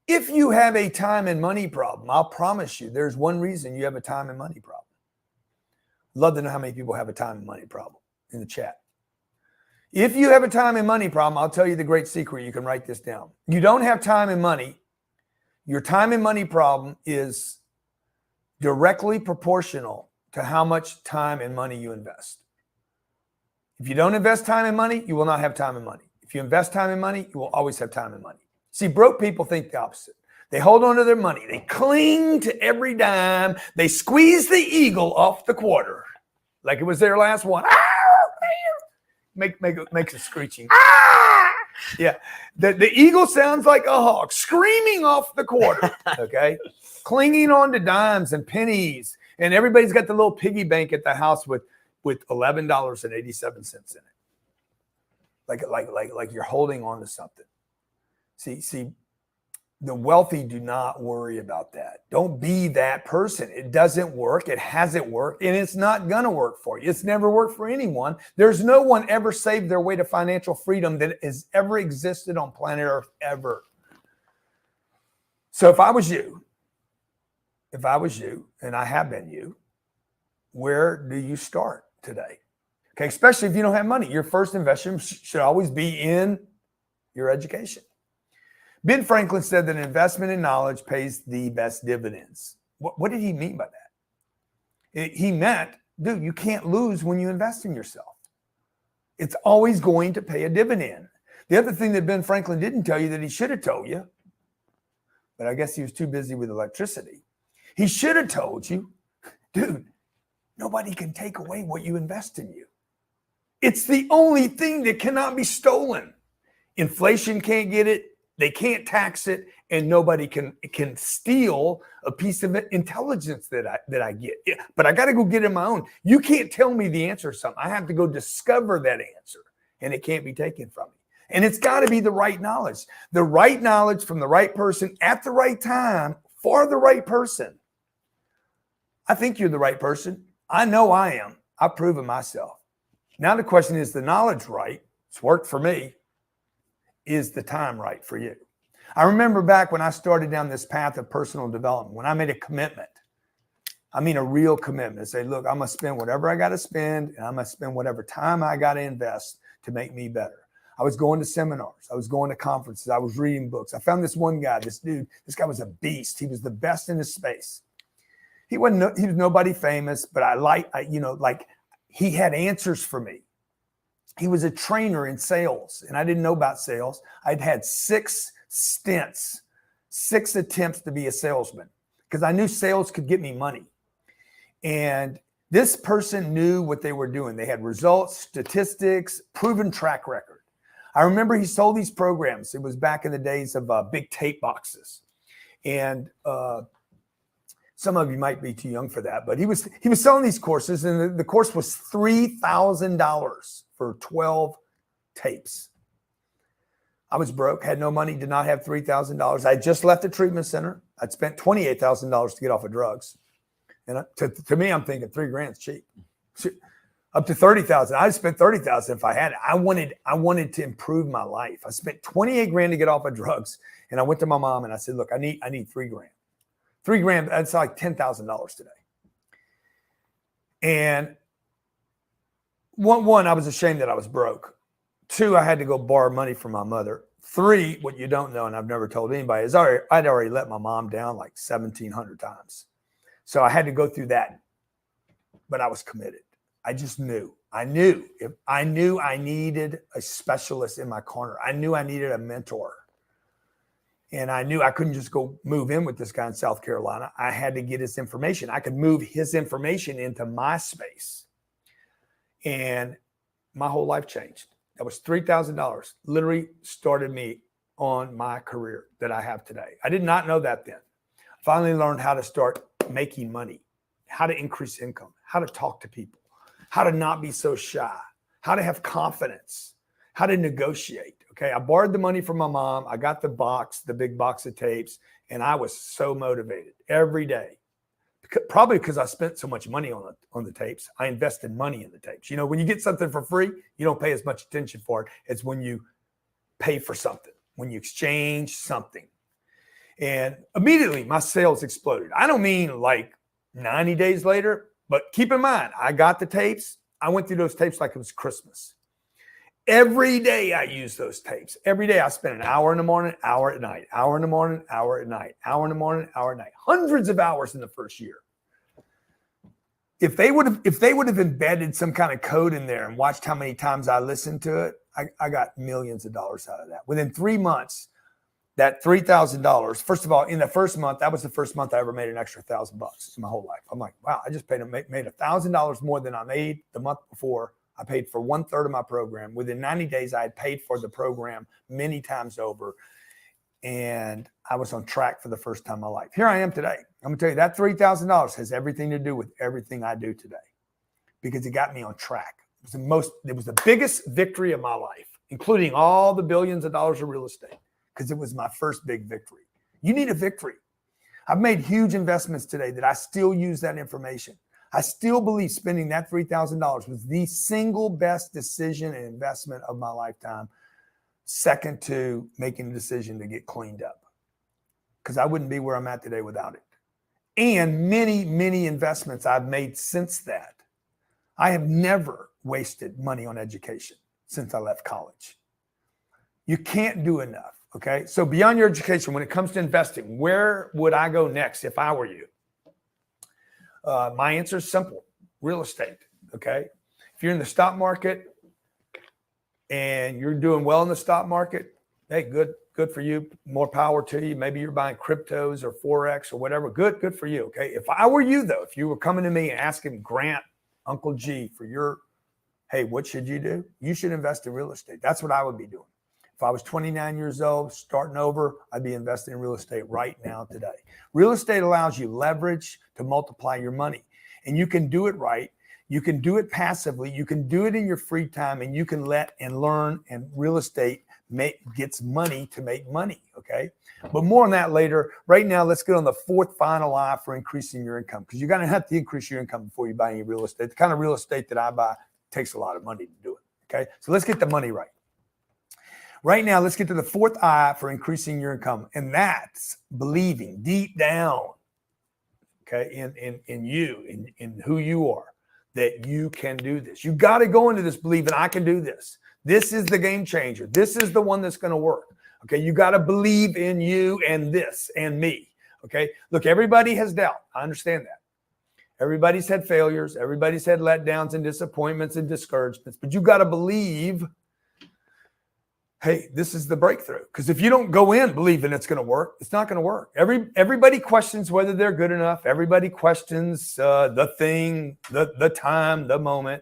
if you have a time and money problem, I'll promise you there's one reason you have a time and money problem. Love to know how many people have a time and money problem in the chat. If you have a time and money problem, I'll tell you the great secret. You can write this down. You don't have time and money. Your time and money problem is directly proportional to how much time and money you invest. If you don't invest time and money, you will not have time and money. If you invest time and money, you will always have time and money. See, broke people think the opposite. They hold on to their money. They cling to every dime. They squeeze the eagle off the quarter like it was their last one. Makes a screeching. Yeah, the eagle sounds like a hawk screaming off the quarter. Okay, clinging on to dimes and pennies, and everybody's got the little piggy bank at the house with $11.87 in it. Like you're holding on to something. See, the wealthy do not worry about that. Don't be that person. It doesn't work. It hasn't worked, and it's not going to work for you. It's never worked for anyone. There's no one ever saved their way to financial freedom that has ever existed on planet Earth, ever. So if I was you, and I have been you, where do you start today? Okay, especially if you don't have money. Your first investment should always be in your education. Ben Franklin said that investment in knowledge pays the best dividends. What did he mean by that? He meant, dude, you can't lose when you invest in yourself. It's always going to pay a dividend. The other thing that Ben Franklin didn't tell you that he should have told you, but I guess he was too busy with electricity. He should have told you, dude, nobody can take away what you invest in you. It's the only thing that cannot be stolen. Inflation can't get it. They can't tax it, and nobody can steal a piece of intelligence that I get. But I got to go get it my own. You can't tell me the answer to something. I have to go discover that answer, and it can't be taken from me. And it's got to be the right knowledge from the right person at the right time for the right person. I think you're the right person. I know I am. I've proven myself. Now the question is, the knowledge right? It's worked for me. Is the time right for you? I remember back when I started down this path of personal development, when I made a commitment, I mean a real commitment, say, look, I'm going to spend whatever I got to spend, and I'm going to spend whatever time I got to invest to make me better. I was going to seminars. I was going to conferences. I was reading books. I found this one guy, this guy was a beast. He was the best in his space. He was nobody famous, but he had answers for me. He was a trainer in sales, and I didn't know about sales. I'd had 6 stints, 6 attempts to be a salesman because I knew sales could get me money. And this person knew what they were doing. They had results, statistics, proven track record. I remember he sold these programs. It was back in the days of big tape boxes. And some of you might be too young for that, but he was selling these courses, and the course was $3,000 for 12 tapes. I was broke, had no money, did not have $3,000. I just left the treatment center. I'd spent $28,000 to get off of drugs. And to me, I'm thinking $3,000 is cheap. Up to $30,000. I spent $30,000 if I had it. I wanted to improve my life. I spent $28,000 to get off of drugs. And I went to my mom and I said, look, I need $3,000. $3,000, that's like $10,000 today. And one, I was ashamed that I was broke. 2, I had to go borrow money from my mother. 3, what you don't know, and I've never told anybody, is I'd already let my mom down like 1,700 times. So I had to go through that, but I was committed. I just knew. I knew I needed a specialist in my corner. I knew I needed a mentor. And I knew I couldn't just go move in with this guy in South Carolina. I had to get his information. I could move his information into my space. And my whole life changed. That was $3,000. Literally started me on my career that I have today. I did not know that then. Finally learned how to start making money, how to increase income, how to talk to people, how to not be so shy, how to have confidence, how to negotiate. Okay. I borrowed the money from my mom. I got the big box of tapes, and I was so motivated every day. Probably because I spent so much money on the tapes. I invested money in the tapes. You know, when you get something for free, you don't pay as much attention for it. It's when you pay for something, when you exchange something. And immediately my sales exploded. I don't mean like 90 days later, but keep in mind, I got the tapes. I went through those tapes like it was Christmas. Every day I use those tapes. Every day I spent an hour in the morning, hour at night, hour in the morning, hour at night, hour in the morning, hour at night, hundreds of hours in the first year. If they would have embedded some kind of code in there and watched how many times I listened to it, I got millions of dollars out of that. Within 3 months, that $3,000, first of all, in the first month, that was the first month I ever made an extra $1,000 in my whole life. I'm like, wow, I just made $1,000 more than I made the month before. I paid for 1/3 of my program. Within 90 days, I had paid for the program many times over. And I was on track for the first time in my life. Here I am today. I'm going to tell you that $3,000 has everything to do with everything I do today because it got me on track. It was the biggest victory of my life, including all the billions of dollars of real estate, because it was my first big victory. You need a victory. I've made huge investments today that I still use that information. I still believe spending that $3,000 was the single best decision and investment of my lifetime, second to making the decision to get cleaned up, because I wouldn't be where I'm at today without it. And many, many investments I've made since that. I have never wasted money on education since I left college. You can't do enough, okay? So beyond your education, when it comes to investing, where would I go next if I were you? My answer is simple: real estate. Okay. If you're in the stock market and you're doing well in the stock market, hey, good for you. More power to you. Maybe you're buying cryptos or Forex or whatever. Good for you. Okay. If I were you though, if you were coming to me and asking Grant, Uncle G hey, what should you do? You should invest in real estate. That's what I would be doing. If I was 29 years old, starting over, I'd be investing in real estate right now today. Real estate allows you leverage to multiply your money. And you can do it right. You can do it passively. You can do it in your free time, and you can let and learn, and real estate gets money to make money, okay? But more on that later. Right now, let's get on the 4th final I for increasing your income, because you're going to have to increase your income before you buy any real estate. The kind of real estate that I buy takes a lot of money to do it, okay? So let's get the money right. Right now, let's get to the 4th I for increasing your income, and that's believing deep down, okay, in you, in who you are, that you can do this. You got to go into this believing I can do this. This is the game changer. This is the one that's going to work. Okay. You got to believe in you and this and me. Okay. Look, everybody has doubt. I understand that. Everybody's had failures. Everybody's had letdowns and disappointments and discouragements, but you got to believe, hey, this is the breakthrough. Because if you don't go in believing it's going to work, it's not going to work. Everybody questions whether they're good enough. Everybody questions the thing, the time, the moment.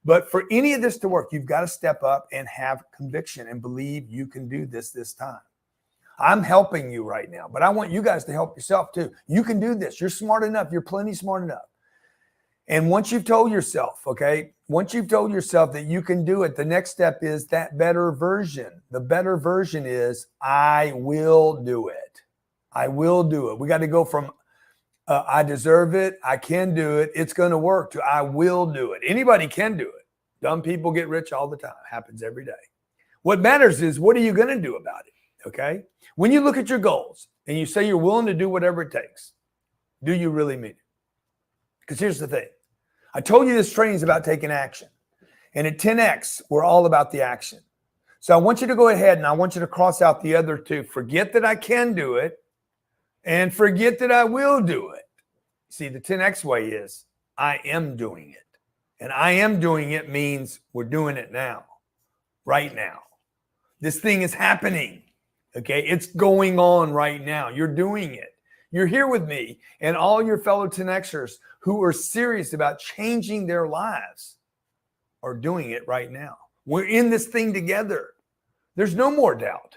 But for any of this to work, you've got to step up and have conviction and believe you can do this time. I'm helping you right now, but I want you guys to help yourself too. You can do this. You're smart enough. You're plenty smart enough. And once you've told yourself, okay, once you've told yourself that you can do it, the next step is that better version. The better version is, I will do it. I will do it. We got to go from I deserve it, I can do it, it's going to work, to I will do it. Anybody can do it. Dumb people get rich all the time. It happens every day. What matters is, what are you going to do about it? Okay? When you look at your goals and you say you're willing to do whatever it takes, do you really mean it? Because here's the thing. I told you this training is about taking action. And at 10X, we're all about the action. So I want you to go ahead and I want you to cross out the other two. Forget that I can do it and forget that I will do it. See, the 10X way is I am doing it. And I am doing it means we're doing it now, right now. This thing is happening. Okay, it's going on right now. You're doing it. You're here with me and all your fellow 10Xers who are serious about changing their lives are doing it right now. We're in this thing together. There's no more doubt.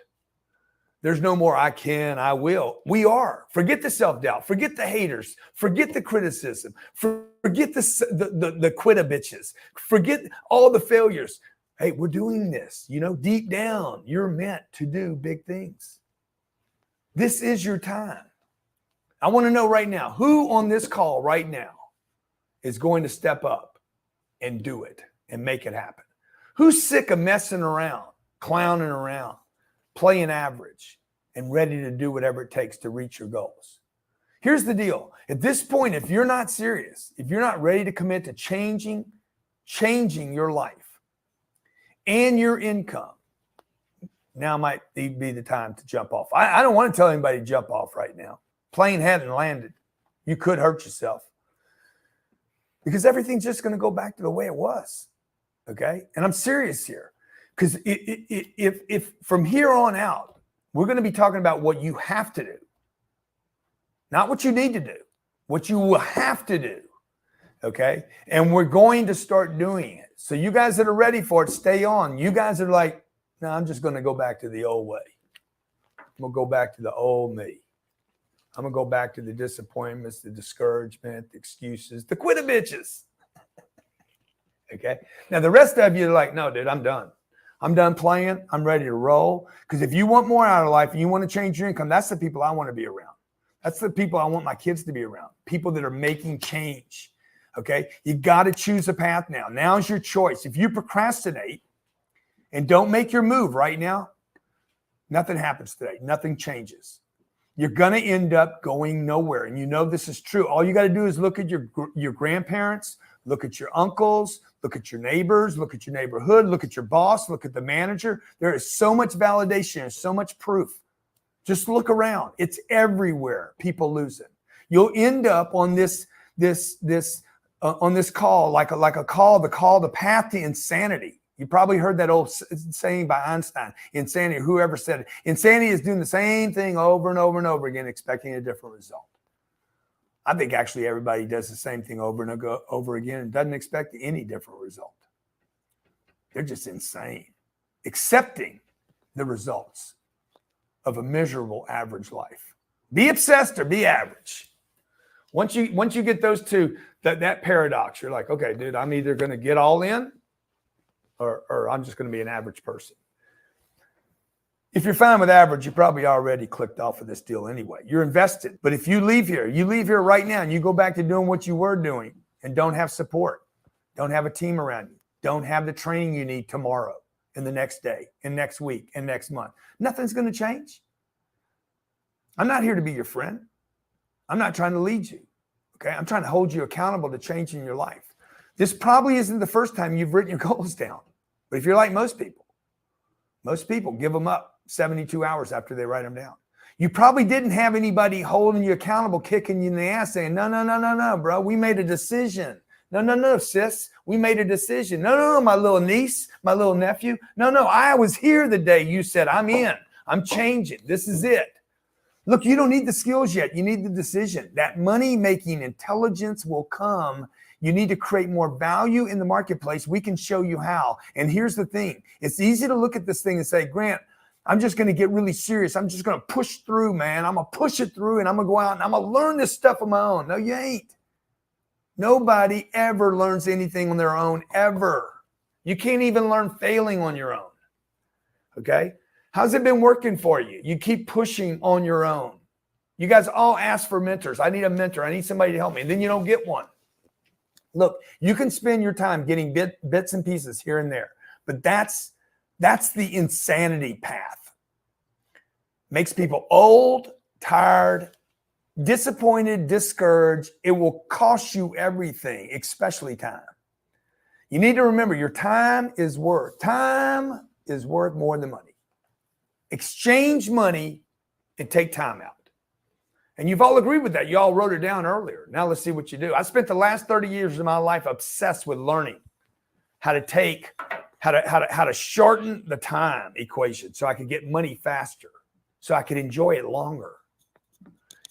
There's no more I can, I will. We are. Forget the self-doubt. Forget the haters. Forget the criticism. Forget the quitter bitches. Forget all the failures. Hey, we're doing this. You know, deep down, you're meant to do big things. This is your time. I want to know right now, who on this call right now is going to step up and do it and make it happen? Who's sick of messing around, clowning around, playing average, and ready to do whatever it takes to reach your goals? Here's the deal. At this point, if you're not serious, if you're not ready to commit to changing your life and your income, now might be the time to jump off. I don't want to tell anybody to jump off right now. Plane hadn't landed. You could hurt yourself because everything's just going to go back to the way it was. Okay. And I'm serious here because if from here on out, we're going to be talking about what you have to do, not what you need to do, what you will have to do. Okay. And we're going to start doing it. So you guys that are ready for it, stay on. You guys are like, no, I'm just going to go back to the old way. I'm going to go back to the old me. I'm going to go back to the disappointments, the discouragement, the excuses, the quitter bitches. Okay. Now, the rest of you are like, no, dude, I'm done. I'm done playing. I'm ready to roll. Because if you want more out of life and you want to change your income, that's the people I want to be around. That's the people I want my kids to be around. People that are making change. Okay. You got to choose a path now. Now's your choice. If you procrastinate and don't make your move right now, nothing happens today. Nothing changes. You're going to end up going nowhere. And you know this is true. All you got to do is look at your grandparents, look at your uncles, look at your neighbors, look at your neighborhood, look at your boss, look at the manager. There is so much validation and so much proof. Just look around. It's everywhere. People losing. You'll end up on this call, like a call, the path to insanity. You probably heard that old saying by Einstein, insanity, whoever said it. Insanity is doing the same thing over and over and over again, expecting a different result. I think actually everybody does the same thing over and over again and doesn't expect any different result. They're just insane, accepting the results of a miserable average life. Be obsessed or be average. Once you get those two, that paradox, you're like, okay, dude, I'm either going to get all in or I'm just going to be an average person. If you're fine with average, you probably already clicked off of this deal anyway. You're invested. But if you leave here right now and you go back to doing what you were doing and don't have support, don't have a team around you, don't have the training you need tomorrow and the next day and next week and next month, nothing's going to change. I'm not here to be your friend. I'm not trying to lead you. Okay. I'm trying to hold you accountable to changing your life. This probably isn't the first time you've written your goals down. But if you're like most people, Most people give them up 72 hours after they write them down. You probably didn't have anybody holding you accountable, kicking you in the ass saying, no, bro, we made a decision. No, sis, we made a decision. No, my little niece, my little nephew. No, I was here the day you said, I'm in, I'm changing. This is it. Look, you don't need the skills yet. You need the decision. That money-making intelligence will come. You need to create more value in the marketplace. We can show you how. And here's the thing. It's easy to look at this thing and say, Grant, I'm just going to get really serious. I'm just going to push through, man. I'm going to push it through and I'm going to go out and I'm going to learn this stuff on my own. No, you ain't. Nobody ever learns anything on their own, ever. You can't even learn failing on your own. Okay? How's it been working for you? You keep pushing on your own. You guys all ask for mentors. I need a mentor. I need somebody to help me. And then you don't get one. Look, you can spend your time getting bits and pieces here and there, but that's the insanity path. Makes people old, tired, disappointed, discouraged. It will cost you everything, especially time. You need to remember your time is worth more than money. Exchange money and take time out. And you've all agreed with that. You all wrote it down earlier. Now let's see what you do. I spent the last 30 years of my life obsessed with learning how to shorten the time equation so I could get money faster, so I could enjoy it longer.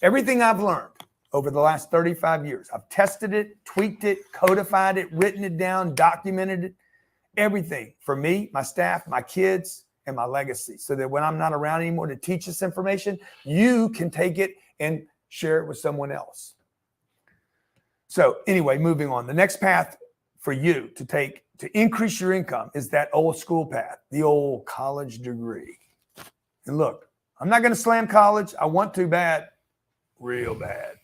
Everything I've learned over the last 35 years, I've tested it, tweaked it, codified it, written it down, documented it, everything for me, my staff, my kids, and my legacy, so that when I'm not around anymore to teach this information, you can take it and share it with someone else. So anyway, moving on. The next path for you to take to increase your income is that old school path, the old college degree. And look, I'm not going to slam college. I want to bad, real bad.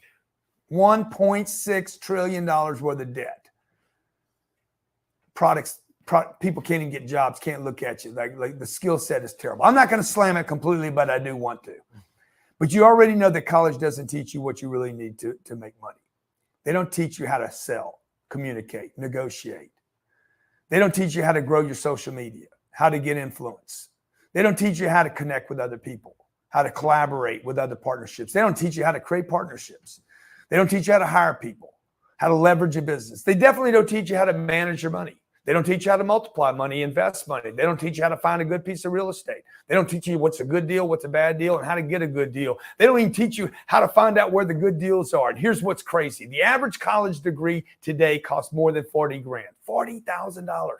$1.6 trillion worth of debt. People can't even get jobs, can't look at you. Like the skill set is terrible. I'm not going to slam it completely, but I do want to. But you already know that college doesn't teach you what you really need to make money. They don't teach you how to sell, communicate, negotiate. They don't teach you how to grow your social media, how to get influence. They don't teach you how to connect with other people, how to collaborate with other partnerships. They don't teach you how to create partnerships. They don't teach you how to hire people, how to leverage a business. They definitely don't teach you how to manage your money. They don't teach you how to multiply money, invest money. They don't teach you how to find a good piece of real estate. They don't teach you what's a good deal, what's a bad deal, and how to get a good deal. They don't even teach you how to find out where the good deals are. And here's what's crazy. The average college degree today costs more than $40,000, $40,000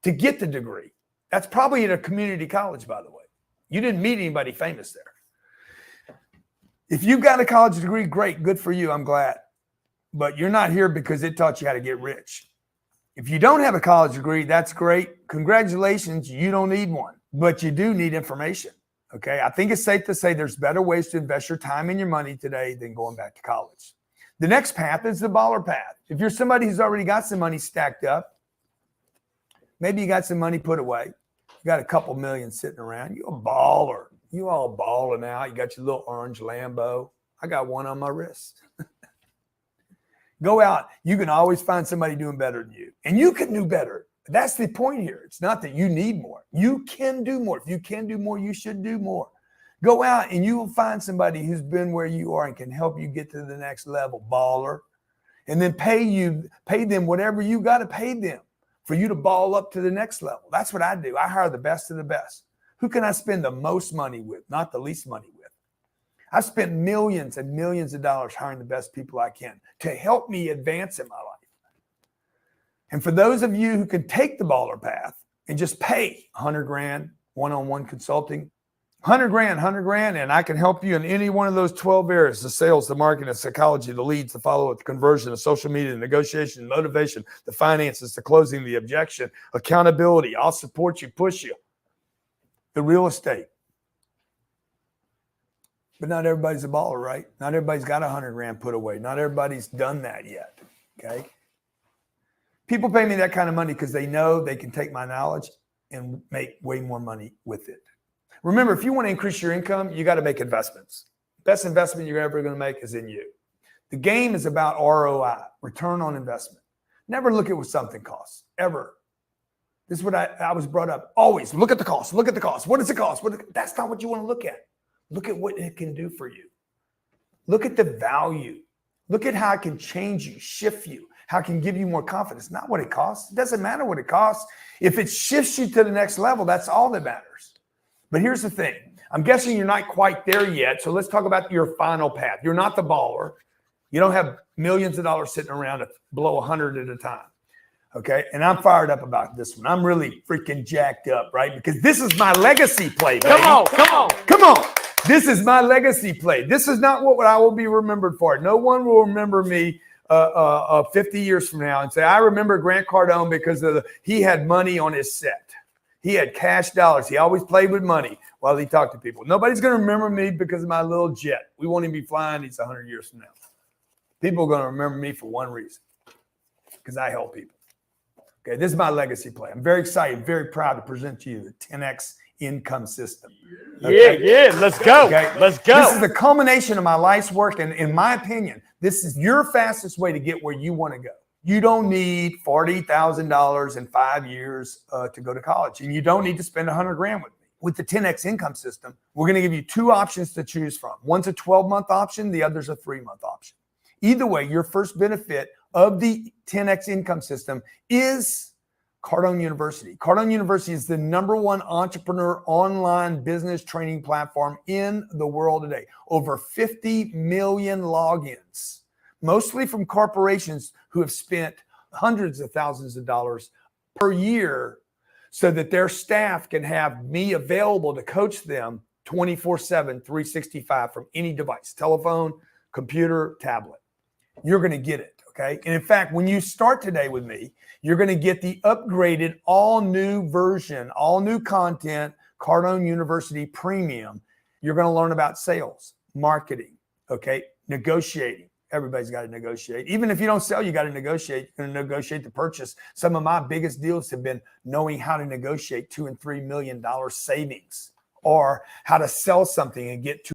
to get the degree. That's probably at a community college, by the way. You didn't meet anybody famous there. If you got a college degree, great, good for you. I'm glad. But you're not here because it taught you how to get rich. If you don't have a college degree, that's great. Congratulations, you don't need one, but you do need information, okay? I think it's safe to say there's better ways to invest your time and your money today than going back to college. The next path is the baller path. If you're somebody who's already got some money stacked up, maybe you got some money put away, you got a couple million sitting around, you're a baller. You all balling out. You got your little orange Lambo. I got one on my wrist. Go out. You can always find somebody doing better than you. And you can do better. That's the point here. It's not that you need more. You can do more. If you can do more, you should do more. Go out and you will find somebody who's been where you are and can help you get to the next level, baller. And then pay them whatever you got to pay them for you to ball up to the next level. That's what I do. I hire the best of the best. Who can I spend the most money with, not the least money with? I've spent millions and millions of dollars hiring the best people I can to help me advance in my life. And for those of you who can take the baller path and just pay $100,000 one-on-one consulting, $100,000, and I can help you in any one of those 12 areas: the sales, the marketing, the psychology, the leads, the follow-up, the conversion, the social media, the negotiation, motivation, the finances, the closing, the objection, accountability. I'll support you, push you. The real estate. But not everybody's a baller, right? Not everybody's got $100,000 put away. Not everybody's done that yet, okay? People pay me that kind of money because they know they can take my knowledge and make way more money with it. Remember, if you want to increase your income, you got to make investments. Best investment you're ever going to make is in you. The game is about ROI, return on investment. Never look at what something costs, ever. This is what I was brought up. Always look at the cost. Look at the cost. What does it cost? That's not what you want to look at. Look at what it can do for you. Look at the value. Look at how it can change you, shift you, how it can give you more confidence. Not what it costs. It doesn't matter what it costs. If it shifts you to the next level, that's all that matters. But here's the thing. I'm guessing you're not quite there yet. So let's talk about your final path. You're not the baller. You don't have millions of dollars sitting around to blow 100 at a time. Okay. And I'm fired up about this one. I'm really freaking jacked up, right? Because this is my legacy play, baby. Come on. This is my legacy play. This is not what I will be remembered for. No one will remember me 50 years from now and say, I remember Grant Cardone because he had money on his set. He had cash dollars. He always played with money while he talked to people. Nobody's going to remember me because of my little jet. We won't even be flying these 100 years from now. People are going to remember me for one reason, because I help people. Okay, this is my legacy play. I'm very excited, very proud to present to you the 10x income system. Okay? Yeah, let's go. Okay? Let's go. This is the culmination of my life's work, and in my opinion, this is your fastest way to get where you want to go. You don't need $40,000 in 5 years to go to college, and you don't need to spend $100 grand with me. With the 10x income system, we're going to give you two options to choose from. One's a 12-month option, the other's a 3-month option. Either way, your first benefit of the 10x income system is Cardone University. Cardone University is the #1 entrepreneur online business training platform in the world today. Over 50 million logins, mostly from corporations who have spent hundreds of thousands of dollars per year so that their staff can have me available to coach them 24/7, 365 from any device, telephone, computer, tablet. You're going to get it. Okay. And in fact, when you start today with me, you're going to get the upgraded, all new version, all new content, Cardone University Premium. You're going to learn about sales, marketing, okay, negotiating. Everybody's got to negotiate. Even if you don't sell, you got to negotiate. You're going to negotiate the purchase. Some of my biggest deals have been knowing how to negotiate $2 and $3 million savings, or how to sell something and get to